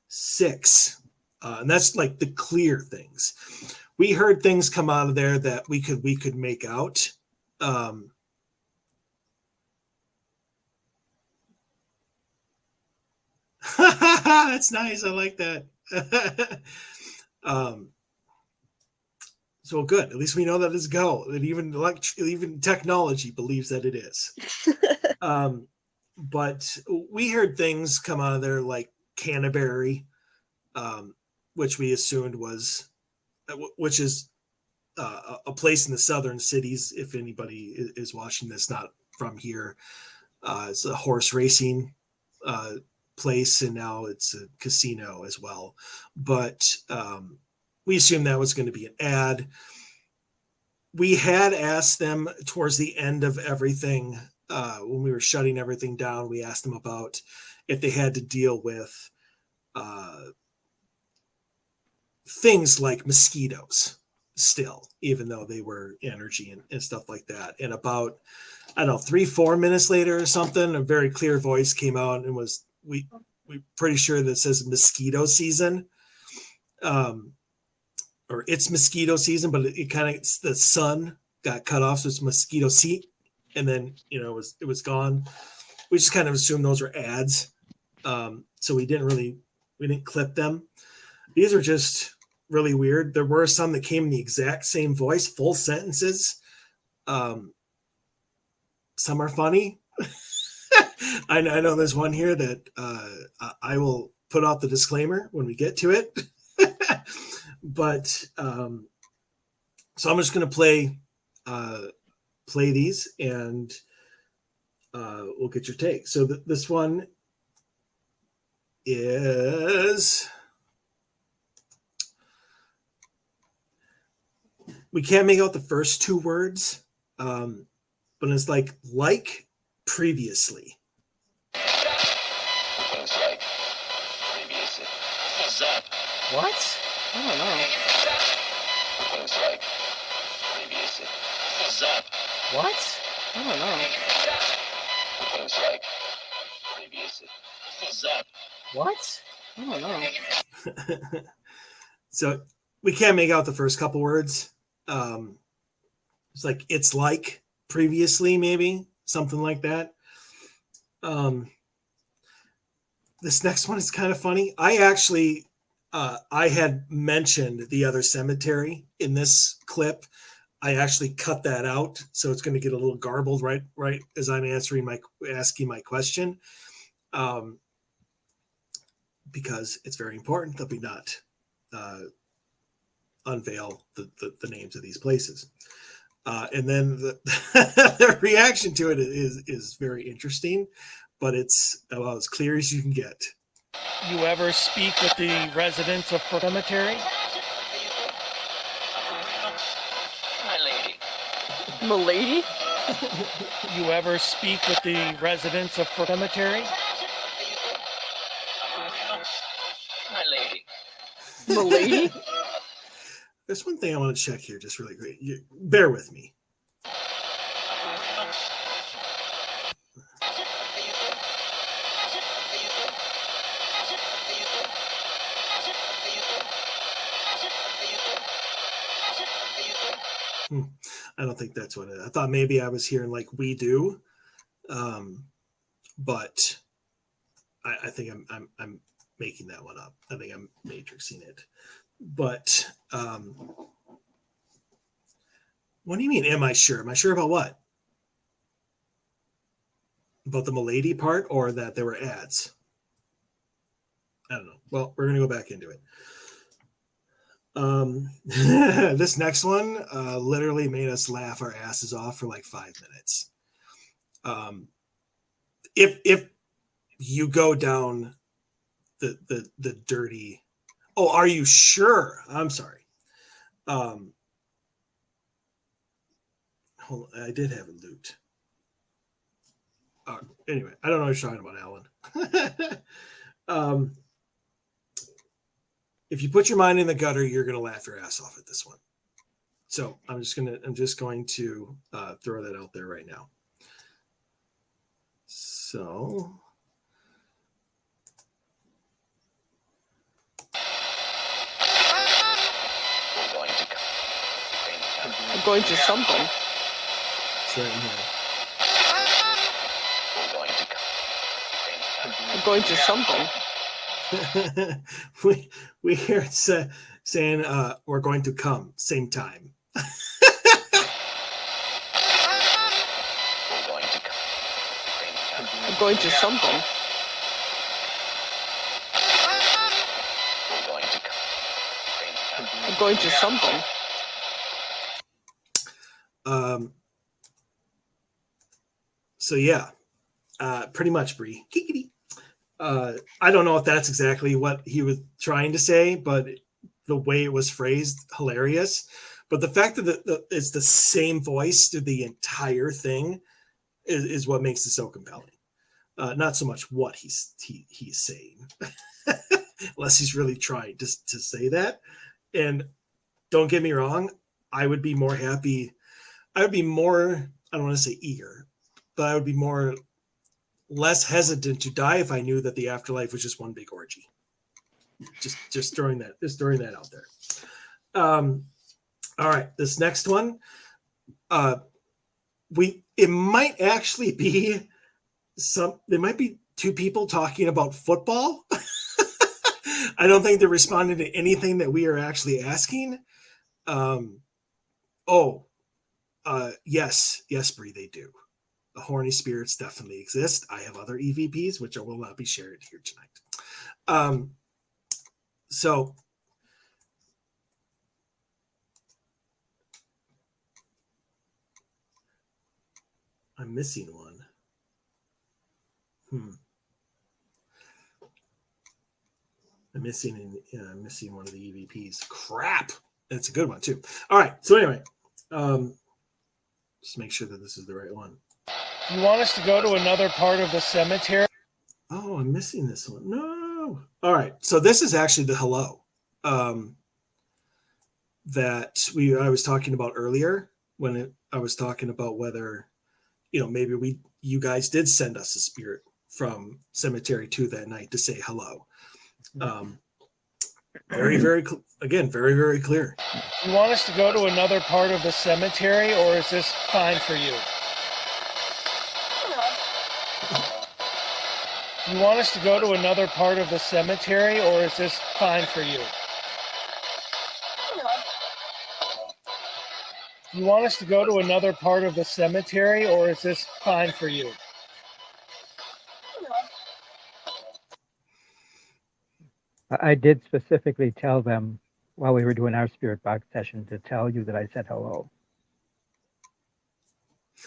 6. And that's like the clear things. We heard things come out of there that we could make out. That's nice. I like that. So good. At least we know that it's go. And even technology believes that it is. But we heard things come out of there like Canterbury, which we assumed which is a place in the southern cities. If anybody is watching this, not from here, it's a horse racing place, and now it's a casino as well. But we assumed that was going to be an ad. We had asked them towards the end of everything, when we were shutting everything down, we asked them about if they had to deal with things like mosquitoes still, even though they were energy and stuff like that. And about, I don't know, 3-4 minutes later or something, a very clear voice came out and was, we pretty sure that says mosquito season, or it's mosquito season, but it kind of, the sun got cut off, so it's mosquito seat, and then it was gone. We just kind of assumed those were ads, so we didn't clip them. These are just really weird. There were some that came in the exact same voice, full sentences. Some are funny. I know there's one here that I will put out the disclaimer when we get to it. But so I'm just going to play these, and we'll get your take. So this one is, we can't make out the first 2 words, but it's like previously. What? I don't know. What? I don't know. What? I don't know. So we can't make out the first couple words. It's like, it's like previously, maybe something like that. This next one is kind of funny. I actually, I had mentioned the other cemetery in this clip. I actually cut that out, so it's going to get a little garbled right as I'm asking my question, because it's very important that we not unveil the names of these places. And then the reaction to it is very interesting, but it's about as clear as you can get. You ever speak with the residents of Cemetery? Milady? You ever speak with the residents of Cemetery? Milady? There's one thing I want to check here just really quick. Bear with me. I don't think that's what it is. I thought maybe I was hearing like we do, but I think I'm making that one up. I think I'm matrixing it. But What do you mean? Am I sure? Am I sure about what? About the milady part, or that there were ads? I don't know. Well, we're gonna go back into it. This next one literally made us laugh our asses off for like 5 minutes. If you go down the dirty, oh, are you sure? I'm sorry. Hold on, I did have a loot. Anyway, I don't know what you're talking about, Alan. If you put your mind in the gutter, you're gonna laugh your ass off at this one. So I'm just going to throw that out there right now. So I'm going to something. it's right in here. I'm going to something. we hear it saying we're going to come same time. I'm going to something. I'm going to something. So yeah, pretty much, Bree. I don't know if that's exactly what he was trying to say, but the way it was phrased, hilarious. But the fact that it's the same voice through the entire thing is what makes it so compelling. Not so much what he's saying, unless he's really trying to say that. And don't get me wrong, I would be more happy. I would be more, I don't want to say eager, but I would be less hesitant to die if I knew that the afterlife was just one big orgy. Just throwing that out there. All right, this next one, it might actually be there might be two people talking about football. I don't think they're responding to anything that we are actually asking. Yes, Bree, they do. The horny spirits definitely exist. I have other EVPs, which I will not be shared here tonight. So I'm missing one. I'm missing one of the EVPs. Crap. It's a good one too. All right. So anyway, just make sure that this is the right one. You want us to go to another part of the cemetery? Oh, I'm missing this one. No. All right. So this is actually the hello that I was talking about earlier when I was talking about whether, maybe you guys did send us a spirit from Cemetery 2 that night to say hello. Very, very, again, very, very clear. You want us to go to another part of the cemetery, or is this fine for you? You want us to go to another part of the cemetery, or is this fine for you? You want us to go to another part of the cemetery, or is this fine for you? I did specifically tell them while we were doing our spirit box session to tell you that I said hello.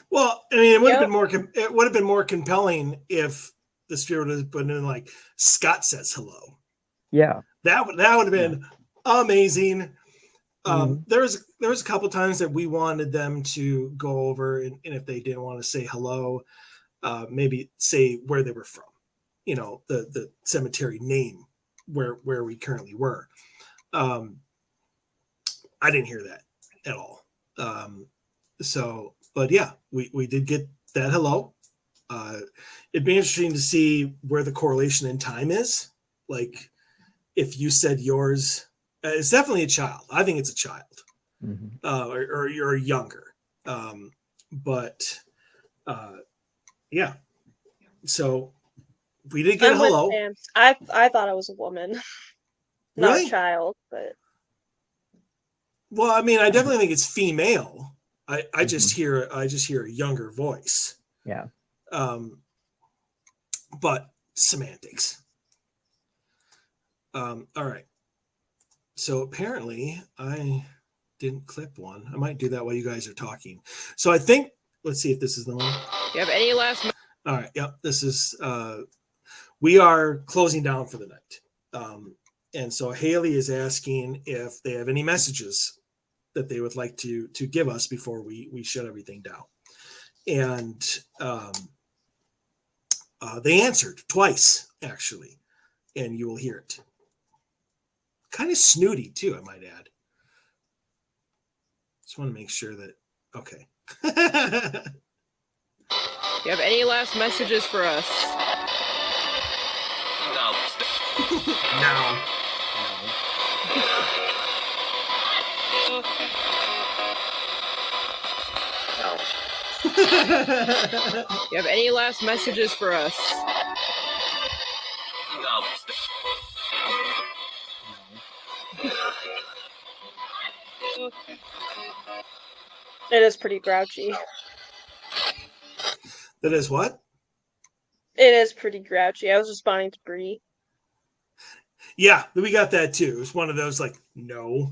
Well, I mean, it would have been more compelling if the spirit would have been in like Scott says hello. Yeah, that would have been amazing. There was a couple times that we wanted them to go over, and if they didn't want to say hello, maybe say where they were from. The cemetery name where we currently were. I didn't hear that at all. But yeah, we did get that hello. It'd be interesting to see where the correlation in time is. Like if you said yours, it's definitely a child. I think it's a child, or you're younger. Yeah. So we did get a hello. I thought I was a woman, not Really? a child, but. Well, I mean, I definitely think it's female. I just hear a younger voice. Yeah. But semantics. All right. So apparently I didn't clip one. I might do that while you guys are talking. So I think, let's see if this is the one. You have any last? All right. Yep. This is, we are closing down for the night. And so Haley is asking if they have any messages that they would like to give us before we shut everything down. And they answered twice, actually, and you will hear it. Kind of snooty, too, I might add. Just want to make sure that, okay. You have any last messages for us? No. You have any last messages for us? It is pretty grouchy. That is what? It is pretty grouchy. I was responding to Bree. Yeah, we got that too. It's one of those like, no.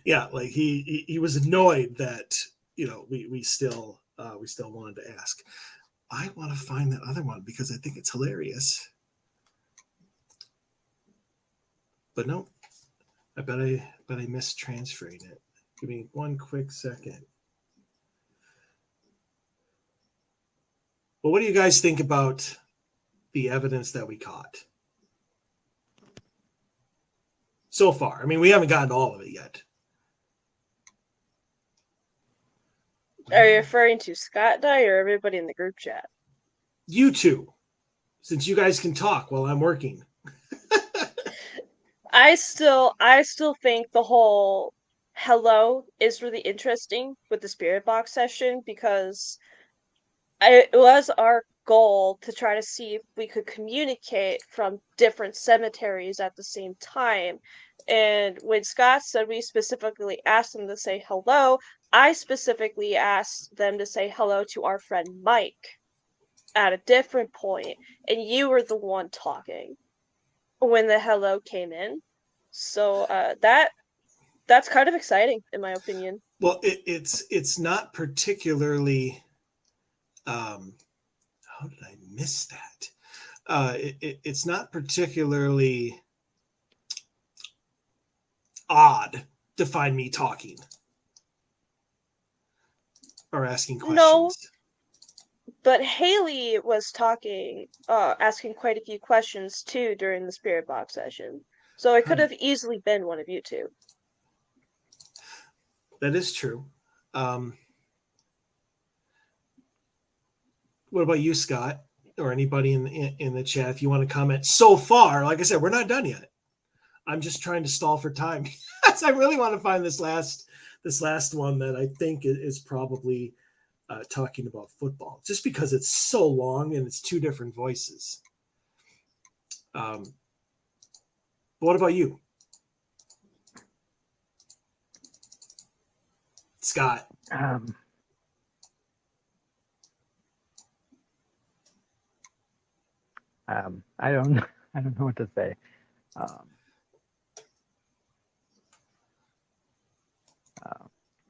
Yeah, like he was annoyed that, you know, we still wanted to ask. I want to find that other one because I think it's hilarious. But no, I bet I missed transferring it. Give me one quick second. Well, what do you guys think about the evidence that we caught so far? I mean, we haven't gotten all of it yet. Are you referring to Scott and I or everybody in the group chat? You two, since you guys can talk while I'm working. I still think the whole hello is really interesting with the spirit box session because it was our goal to try to see if we could communicate from different cemeteries at the same time. And when Scott said we specifically asked them to say hello, I specifically asked them to say hello to our friend Mike at a different point, and you were the one talking when the hello came in. So that's kind of exciting in my opinion. Well, it's not particularly. How did I miss that? It's not particularly odd to find me talking or asking questions. No, but Haley was talking, asking quite a few questions too during the spirit box session. So it could have easily been one of you two. That is true. What about you, Scott, or anybody in the chat? If you want to comment so far, like I said, we're not done yet. I'm just trying to stall for time. I really want to find this last one that I think is probably talking about football, just because it's so long and it's two different voices. What about you, Scott? I don't know what to say.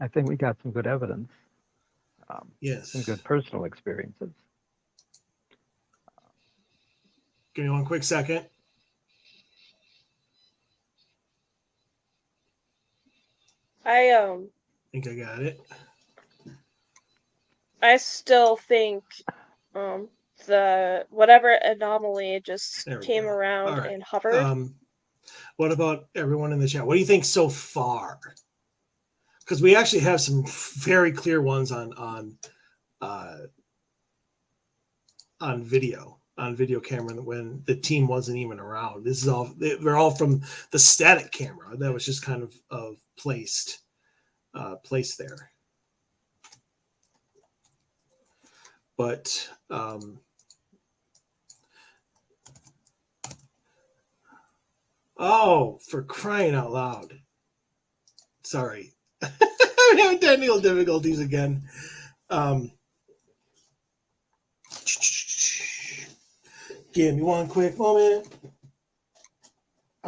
I think we got some good evidence. Yes. Some good personal experiences. Give me one quick second. I think I got it. I still think the whatever anomaly just came around and hovered. What about everyone in the chat? What do you think so far? Because we actually have some very clear ones on video camera when the team wasn't even around. This is all they're all from the static camera that was just kind of placed there. But oh, for crying out loud. Sorry. I I'm having technical difficulties again. Give me one quick moment.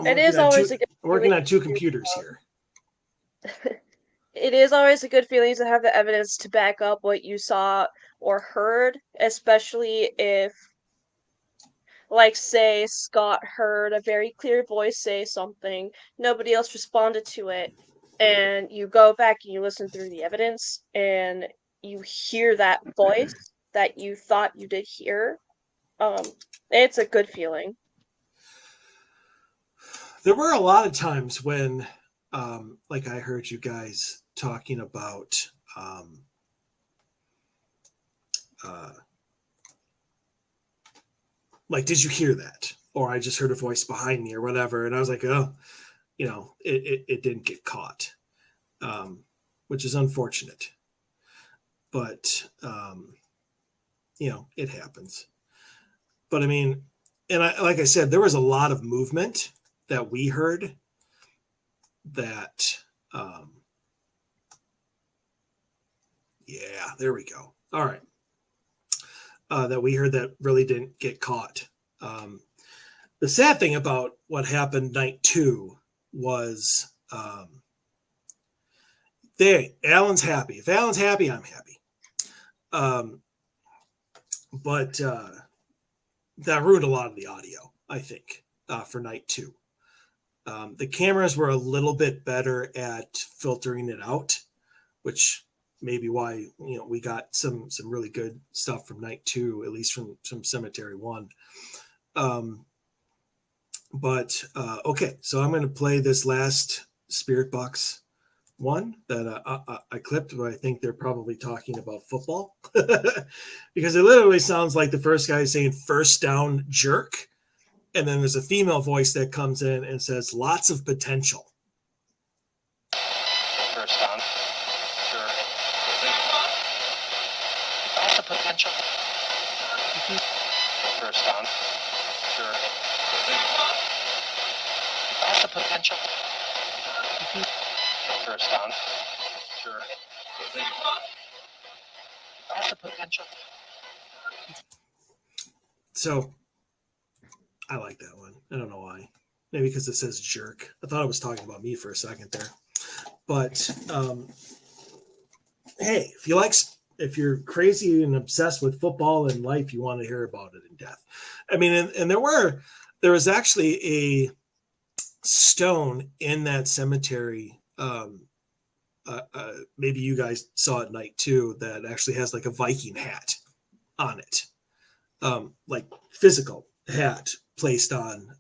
It is always a good I'm working feeling on two computers here. It is always a good feeling to have the evidence to back up what you saw or heard, especially if, like, say, Scott heard a very clear voice say something, nobody else responded to it, and you go back and you listen through the evidence, and you hear that voice that you thought you did hear. It's a good feeling. There were a lot of times when, like, I heard you guys talking about, like, did you hear that? Or I just heard a voice behind me or whatever. And I was like, oh, it didn't get caught, which is unfortunate. But, it happens. But I mean, and like I said, there was a lot of movement that we heard that, yeah, there we go. All right. That we heard that really didn't get caught. The sad thing about what happened night 2 was Alan's happy. If Alan's happy, I'm happy. But that ruined a lot of the audio, I think, for night 2. The cameras were a little bit better at filtering it out, which may be why we got some really good stuff from night 2, at least from Cemetery 1. But okay, so I'm going to play this last Spirit Box one that I clipped, but I think they're probably talking about football because it literally sounds like the first guy saying "first down, jerk." And then there's a female voice that comes in and says, lots of potential. First down. Sure. Lots of potential. First down. Sure. Lots of potential. First down. Sure. Lots of potential. So I like that one. I don't know why. Maybe because it says jerk. I thought it was talking about me for a second there. But hey, if you're crazy and obsessed with football and life, you want to hear about it in depth. I mean, and there was actually a stone in that cemetery. Maybe you guys saw it night 2 that actually has like a Viking hat on it, like physical hat placed on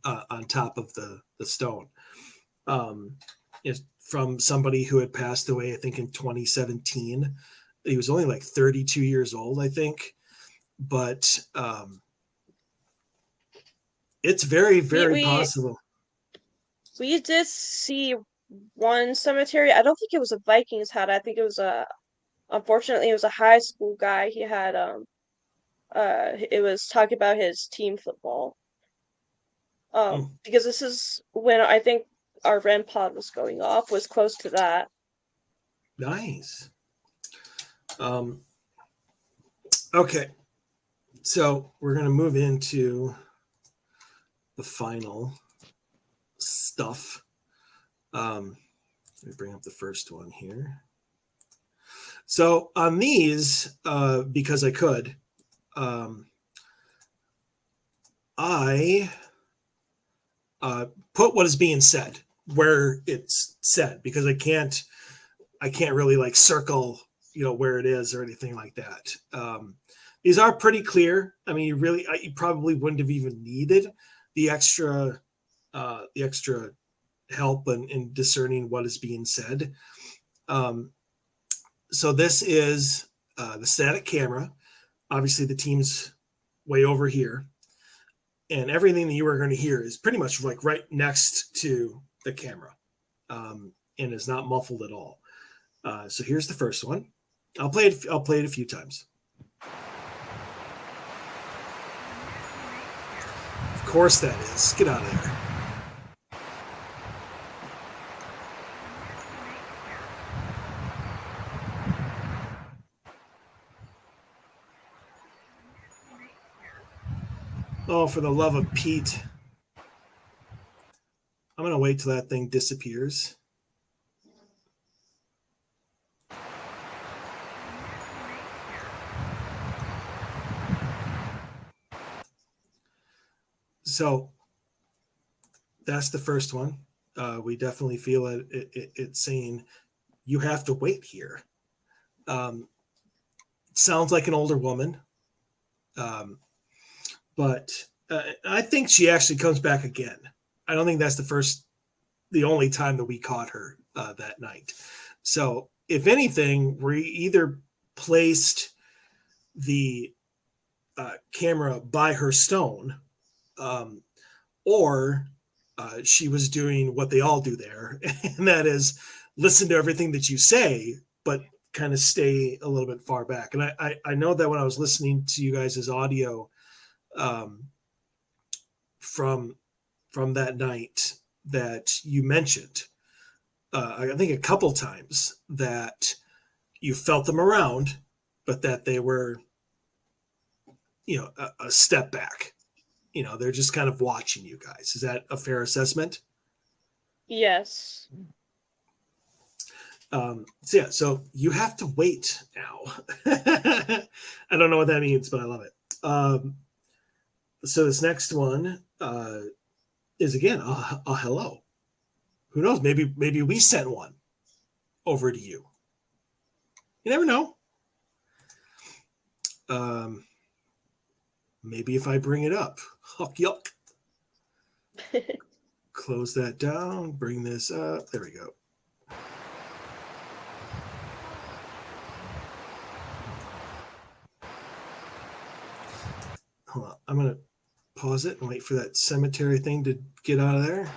top of the stone. It's from somebody who had passed away, I think in 2017. He was only like 32 years old, I think. But it's very, very possible. We did see one cemetery. I don't think it was a Vikings hat. I think it was unfortunately, it was a high school guy. He had it was talking about his team football. Because this is when I think our REM pod was going off, was close to that. Nice. Okay. So we're going to move into the final stuff. Let me bring up the first one here. So on these, because I could, I put what is being said where it's said, because I can't really like circle, where it is or anything like that. These are pretty clear. I mean, you probably wouldn't have even needed the extra help in discerning what is being said. So this is the static camera. Obviously, the team's way over here. And everything that you are going to hear is pretty much like right next to the camera, and is not muffled at all. So here's the first one. I'll play it a few times. Of course that is. Get out of there. Oh, for the love of Pete. I'm going to wait till that thing disappears. So that's the first one. We definitely feel it's saying you have to wait here. Sounds like an older woman. But I think she actually comes back again. I don't think that's the only time that we caught her that night. So if anything, we either placed the camera by her stone, or she was doing what they all do there, and that is listen to everything that you say, but kind of stay a little bit far back. And I know that when I was listening to you guys' audio from that night that you mentioned, I think a couple times that you felt them around, but that they were, a step back. They're just kind of watching you guys. Is that a fair assessment? Yes. So you have to wait now. I don't know what that means, but I love it. So this next one is again a hello. Who knows? Maybe we sent one over to you. You never know. Maybe if I bring it up. Oh, yuck. Close that down. Bring this up. There we go. Hold on. I'm going to pause it and wait for that cemetery thing to get out of there.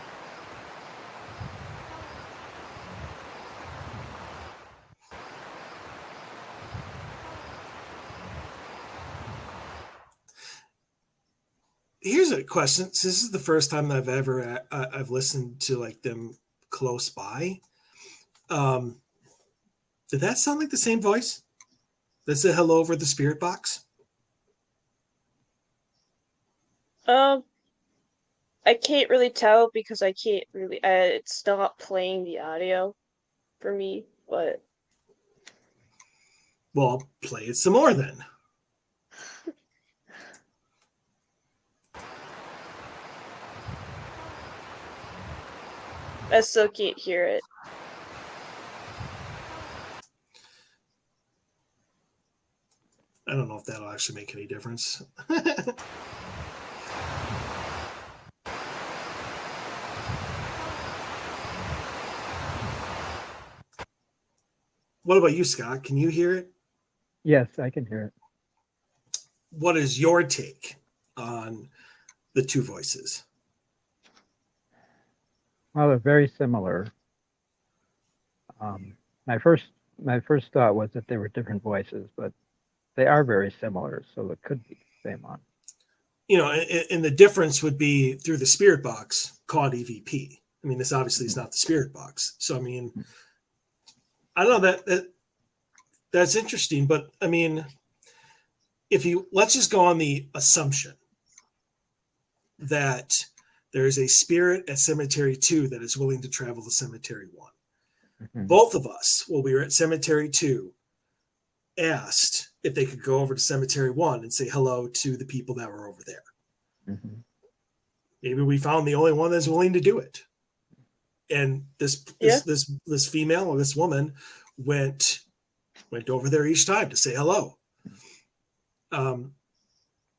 Here's a question. This is the first time I've ever I've listened to like them close by. Did that sound like the same voice that said hello over the spirit box? I can't really tell because I can't really. It's not playing the audio for me, but Well, play it some more then. I still can't hear it. I don't know if that'll actually make any difference. What about you, Scott? Can you hear it? Yes, I can hear it. What is your take on the two voices? Well, they're very similar. My first thought was that they were different voices, but they are very similar, so it could be the same one. And the difference would be through the spirit box called EVP. I mean, this obviously is not the spirit box. So, I mean, I don't know that's interesting, but I mean, let's just go on the assumption that there is a spirit at Cemetery 2 that is willing to travel to Cemetery 1. Mm-hmm. Both of us, while we were at Cemetery 2, asked if they could go over to Cemetery 1 and say hello to the people that were over there. Mm-hmm. Maybe we found the only one that's willing to do it. And this female or this woman went over there each time to say hello.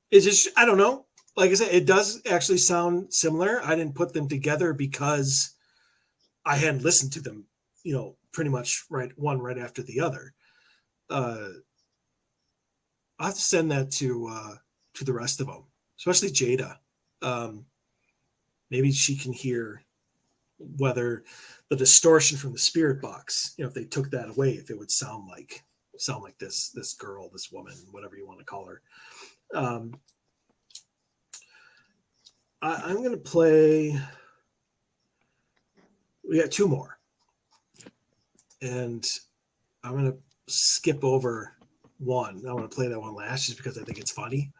It's just, I don't know. Like I said, it does actually sound similar. I didn't put them together because I hadn't listened to them, pretty much right after the other. I'll have to send that to the rest of them, especially Jada. Maybe she can hear whether the distortion from the spirit box, if they took that away, if it would sound like this girl, this woman, whatever you want to call her. I'm going to play. We got two more. And I'm going to skip over one. I want to play that one last just because I think it's funny.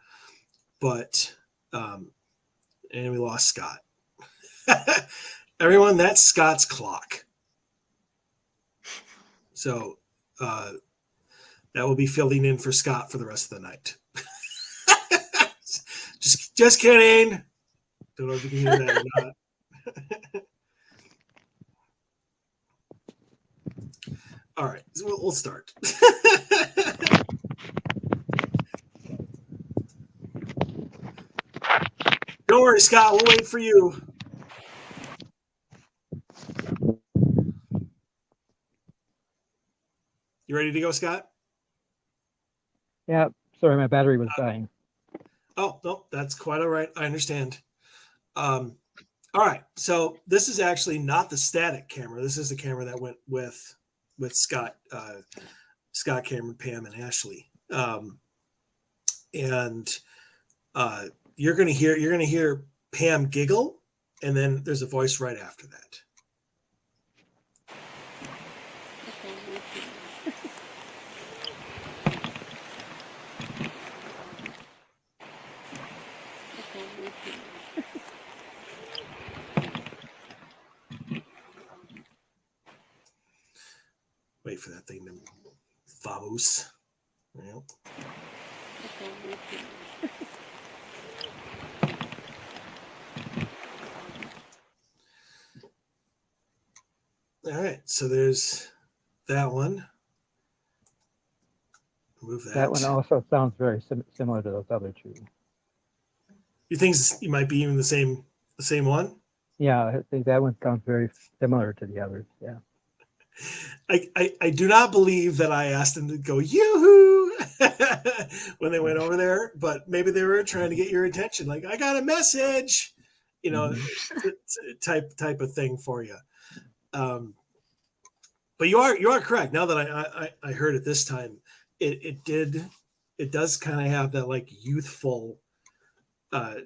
But And we lost Scott. Everyone, that's Scott's clock. So that will be filling in for Scott for the rest of the night. just kidding. Don't know if you can hear that or not. All right, so we'll start. Don't worry, Scott. We'll wait for you. You ready to go, Scott? Yeah, sorry, my battery was dying. Oh, no, that's quite all right. I understand. All right, so this is actually not the static camera. This is the camera that went with Scott, Scott, Cameron, Pam, and Ashley. And you're gonna hear Pam giggle, and then there's a voice right after that. Wait for that thing to vamos. Yep. All right, so there's that one. Move that. That one also sounds very similar to those other two. You think you might be even the same one? Yeah, I think that one sounds very similar to the others. Yeah. I do not believe that I asked them to go yoo-hoo when they went over there, but maybe they were trying to get your attention. Like, I got a message, type of thing for you. But you are correct. Now that I heard it this time, it does kind of have that like youthful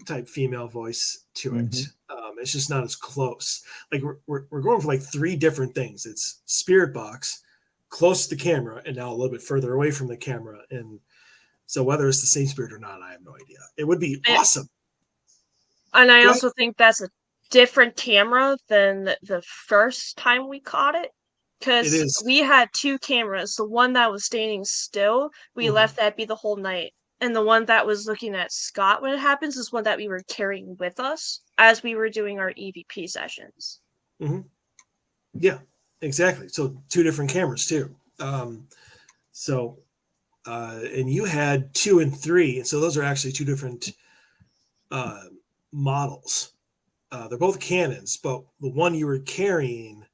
type female voice to it. It's just not as close. Like we're going for like three different things. It's spirit box, close to the camera, and now a little bit further away from the camera. And so whether it's the same spirit or not, I have no idea. It would be awesome. And I also think that's a different camera than the first time we caught it. Because we had two cameras. The one that was standing still, we left that be the whole night. And the one that was looking at Scott when it happens is one that we were carrying with us as we were doing our EVP sessions. Yeah, exactly. So two different cameras too. And you had 2 and 3. And so those are actually two different models. They're both Canons, but the one you were carrying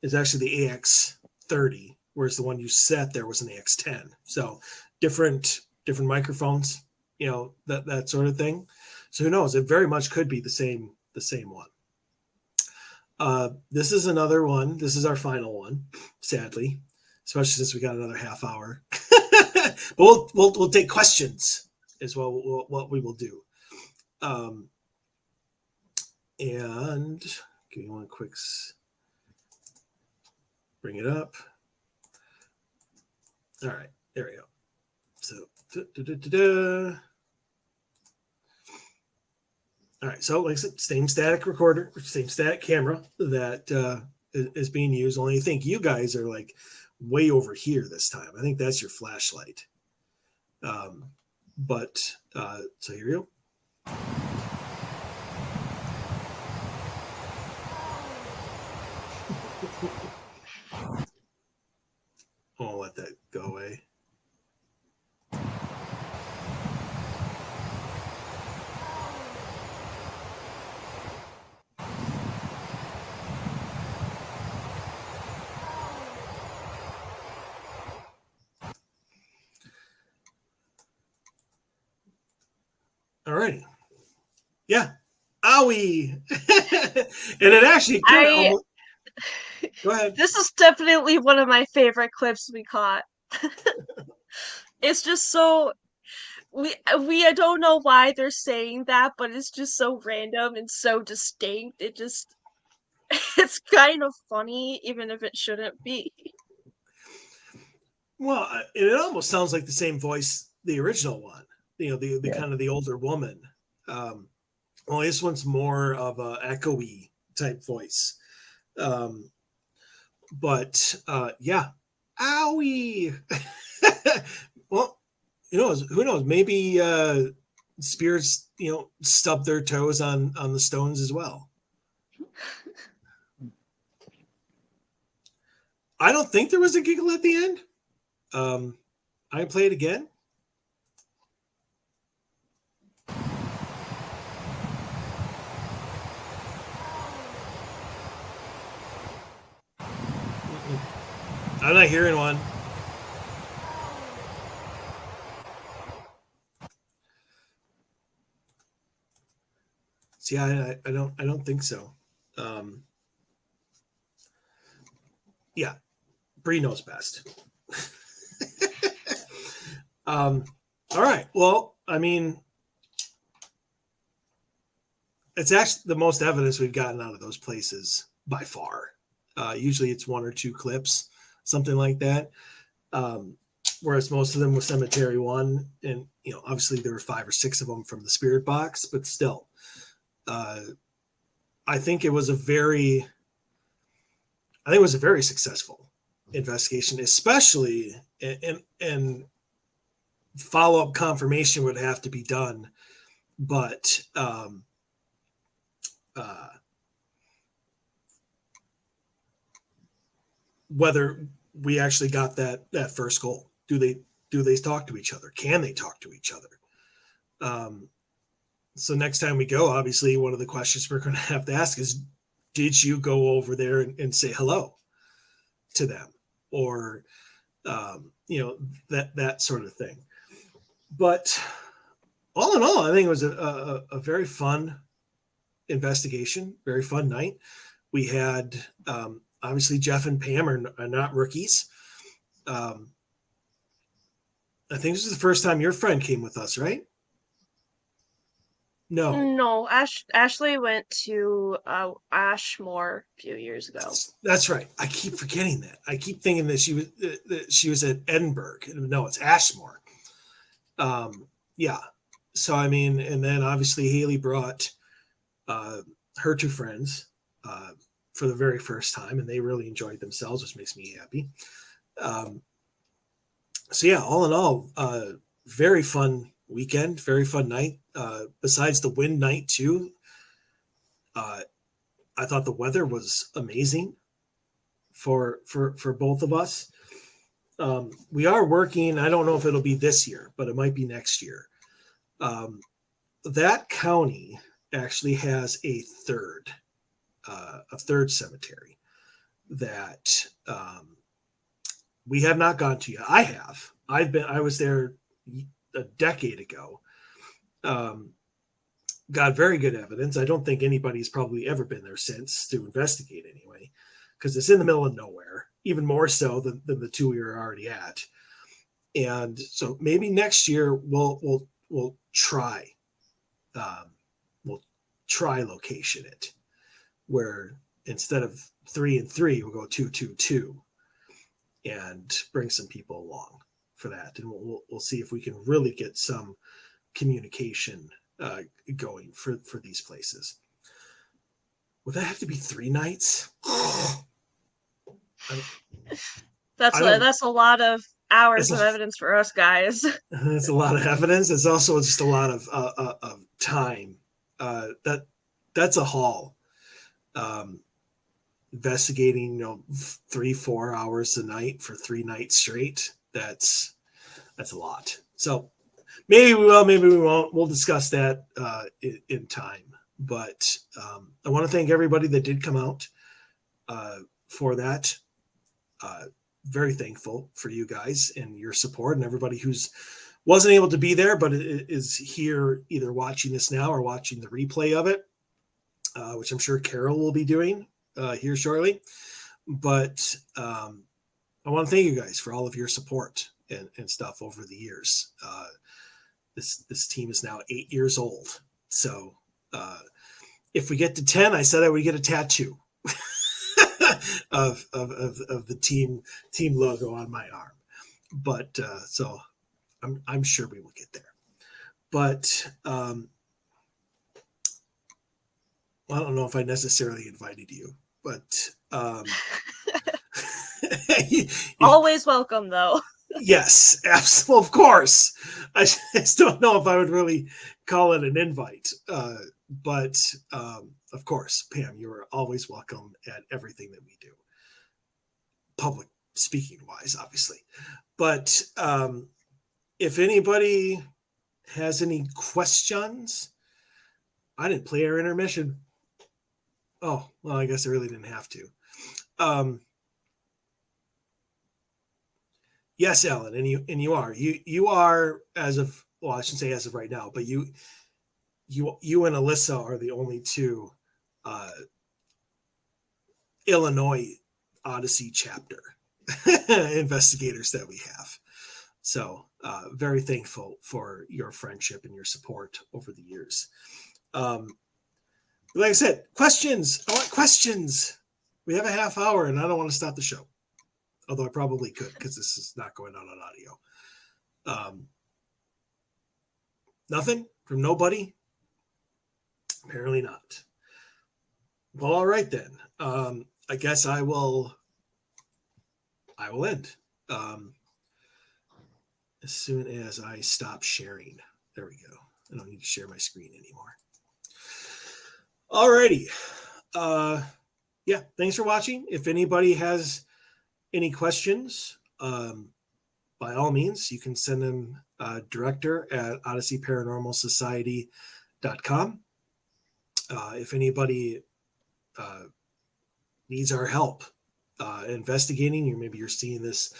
is actually the AX30, whereas the one you set there was an AX10. So different microphones, that sort of thing. So who knows? It very much could be the same one. This is another one. This is our final one, sadly, especially since we got another half hour. But we'll take questions is what we will do. And give me one quick. Bring it up. All right, there we go. So, all right, so like I said, same static recorder, same static camera that is being used. Only I think you guys are like way over here this time. I think that's your flashlight. So here we go. I'll let that go away. All right. Yeah. Owie. And it actually almost... Go ahead. This is definitely one of my favorite clips we caught. It's just so I don't know why they're saying that, but it's just so random and so distinct. It's kind of funny, even if it shouldn't be. Well, it almost sounds like the same voice the original one the Yeah. kind of the older woman. Well, this one's more of a echoey type voice. But yeah, owie. Well, who knows? Maybe spirits, stub their toes on the stones as well. I don't think there was a giggle at the end. I can play it again. I'm not hearing one. See, I don't think so. Yeah, Bree knows best. All right. Well, I mean, it's actually the most evidence we've gotten out of those places by far. Usually it's one or two clips, something like that. Whereas most of them were Cemetery 1. And, obviously there were 5 or 6 of them from the Spirit Box, but still. I think it was a very successful investigation, especially and follow-up confirmation would have to be done. But whether we actually got that first goal, do they talk to each other? Can they talk to each other? So next time we go, obviously one of the questions we're going to have to ask is, did you go over there and say hello to them, or that sort of thing? But all in all, I think it was a very fun investigation, very fun night. We had obviously Jeff and Pam are not rookies. I think this is the first time your friend came with us, right? No, Ashley went to Ashmore a few years ago. That's right. I keep forgetting that. I keep thinking that she was at Edinburgh. No, it's Ashmore. Yeah. So I mean, and then obviously Haley brought her 2 friends for the very first time, and they really enjoyed themselves, which makes me happy. So yeah, all in all, very fun weekend, very fun night. Besides the wind night too, I thought the weather was amazing for both of us. We are working. I don't know if it'll be this year, but it might be next year. That county actually has a third cemetery that we have not gone to yet. I have. I was there a decade ago. Got very good evidence. I don't think anybody's probably ever been there since to investigate anyway, because it's in the middle of nowhere, even more so than the 2 we were already at. And so maybe next year we'll try location it, where instead of 3 and 3, we'll go 2, 2, 2, and bring some people along for that. And we'll see if we can really get some communication going for these places. Would that have to be 3 nights? That's a lot of hours of evidence for us guys. It's a lot of evidence. It's also just a lot of time. That's a haul. Investigating, 3-4 hours a night for 3 nights straight. That's a lot. So maybe we will, maybe we won't. We'll discuss that in time. But I want to thank everybody that did come out for that. Very thankful for you guys and your support, and everybody who's wasn't able to be there but is here either watching this now or watching the replay of it, which I'm sure Carol will be doing here shortly. But I want to thank you guys for all of your support and stuff over the years. This team is now 8 years old. So if we get to 10, I said I would get a tattoo of the team logo on my arm. But so I'm sure we will get there. but I don't know if I necessarily invited you, but you- Always welcome, though. yes, absolutely, of course. I just don't know if I would really call it an invite, but of course, Pam, you are always welcome at everything that we do, public speaking wise, obviously. But if anybody has any questions, I didn't play our intermission. Oh, well, I guess I really didn't have to. Yes, Alan, and you are as of, well, I shouldn't say as of right now, but you and Alyssa are the only two Illinois Odyssey chapter investigators that we have. So very thankful for your friendship and your support over the years. Like I said, questions. I want questions. We have a half hour, and I don't want to stop the show. Although I probably could, because this is not going on audio. Nothing from nobody? Apparently not. Well, all right then. I guess I will end. As soon as I stop sharing. There we go. I don't need to share my screen anymore. Alrighty. Yeah, thanks for watching. If anybody has any questions, by all means, you can send them director at odysseyparanormalsociety.com. If anybody needs our help investigating, or maybe you're seeing this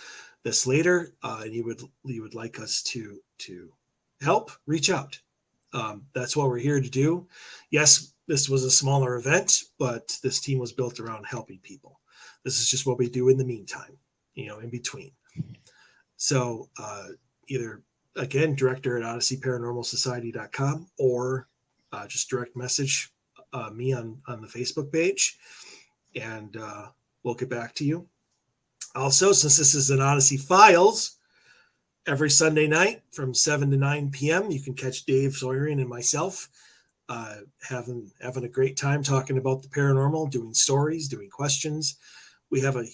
later, and you would like us to help, reach out. That's what we're here to do. Yes, this was a smaller event, but this team was built around helping people. This is just what we do in the meantime, in between. So either, again, director at odysseyparanormalsociety.com, or just direct message me on the Facebook page, and we'll get back to you. Also, since this is an Odyssey Files, every Sunday night from 7 to 9 p.m., you can catch Dave Sawyerian and myself having a great time talking about the paranormal, doing stories, doing questions. We have a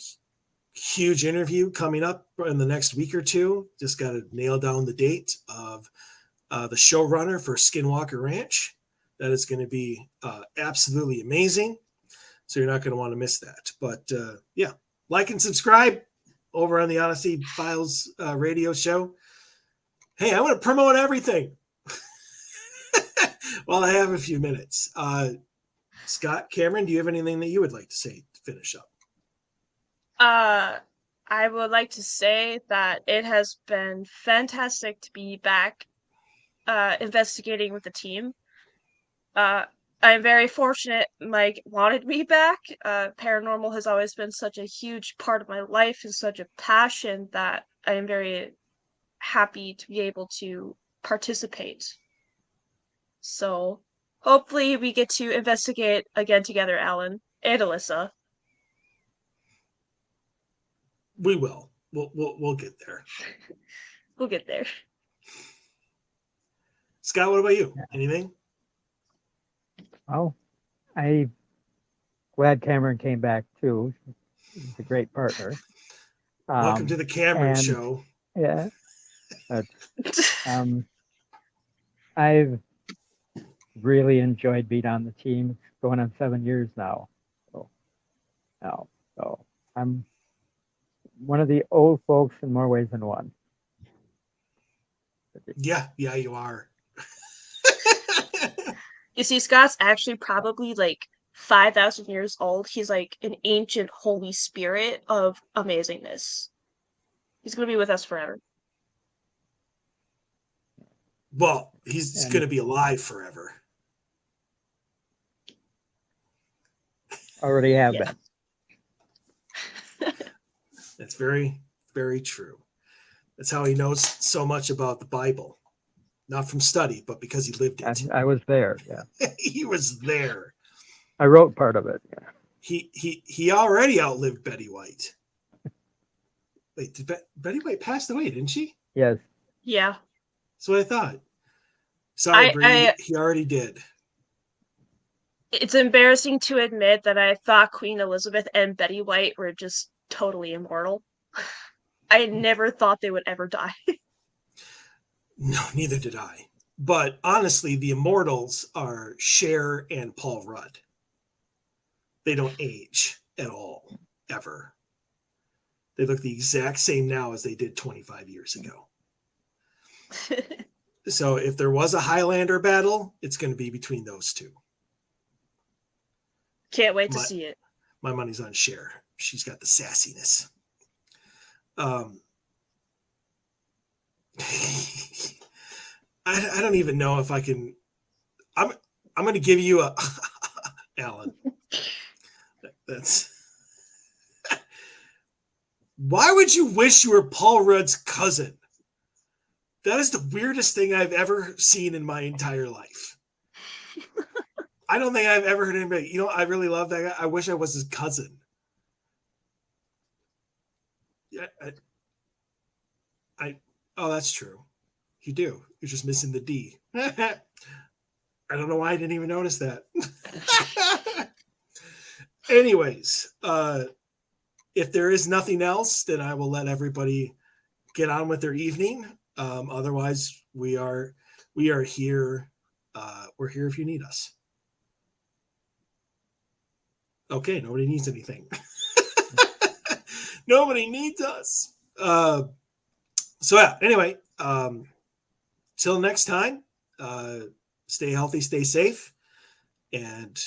huge interview coming up in the next week or two. Just got to nail down the date of the showrunner for Skinwalker Ranch. That is going to be absolutely amazing. So you're not going to want to miss that. But yeah, like and subscribe over on the Odyssey Files radio show. Hey, I want to promote everything while I have a few minutes. Scott, Cameron, do you have anything that you would like to say to finish up? I would like to say that it has been fantastic to be back investigating with the team. I'm very fortunate Mike wanted me back. Paranormal has always been such a huge part of my life and such a passion that I am very happy to be able to participate. So hopefully we get to investigate again together, Alan and Alyssa. We will. We'll get there. We'll get there. Scott, what about you? Anything? Oh, I'm glad Cameron came back too. He's a great partner. Welcome to the Cameron and- Show. Yeah. But, I've really enjoyed being on the team. It's going on 7 years now. So I'm one of the old folks in more ways than one. Yeah, you are. You see, Scott's actually probably like 5,000 years old. He's like an ancient holy spirit of amazingness. He's going to be with us forever. Well, he's going to be alive forever. Already have Yeah. been. That's very, very true. That's how he knows so much about the Bible. Not from study, but because he lived it. I was there. Yeah. He was there. I wrote part of it. Yeah. He already outlived Betty White. Wait, Betty White passed away, didn't she? Yes. Yeah. That's what I thought. Sorry, I, Bree. I He already did. it's embarrassing to admit that I thought Queen Elizabeth and Betty White were just totally immortal. I never thought they would ever die. No, neither did I. But honestly, the immortals are Cher and Paul Rudd. They don't age at all, ever. They look the exact same now as they did 25 years ago. So if there was a Highlander battle, it's going to be between those two. Can't wait to see it. My money's on Cher. She's got the sassiness. I don't even know if I can. I'm going to give you a Alan. That's. Why would you wish you were Paul Rudd's cousin? That is the weirdest thing I've ever seen in my entire life. I don't think I've ever heard anybody. I really love that guy. I wish I was his cousin. Yeah, oh, that's true. You do. You're just missing the D. I don't know why I didn't even notice that. Anyways, if there is nothing else, then I will let everybody get on with their evening. Otherwise, we are here. We're here if you need us. Okay, nobody needs anything. Nobody needs us. So yeah, anyway, till next time, stay healthy, stay safe, and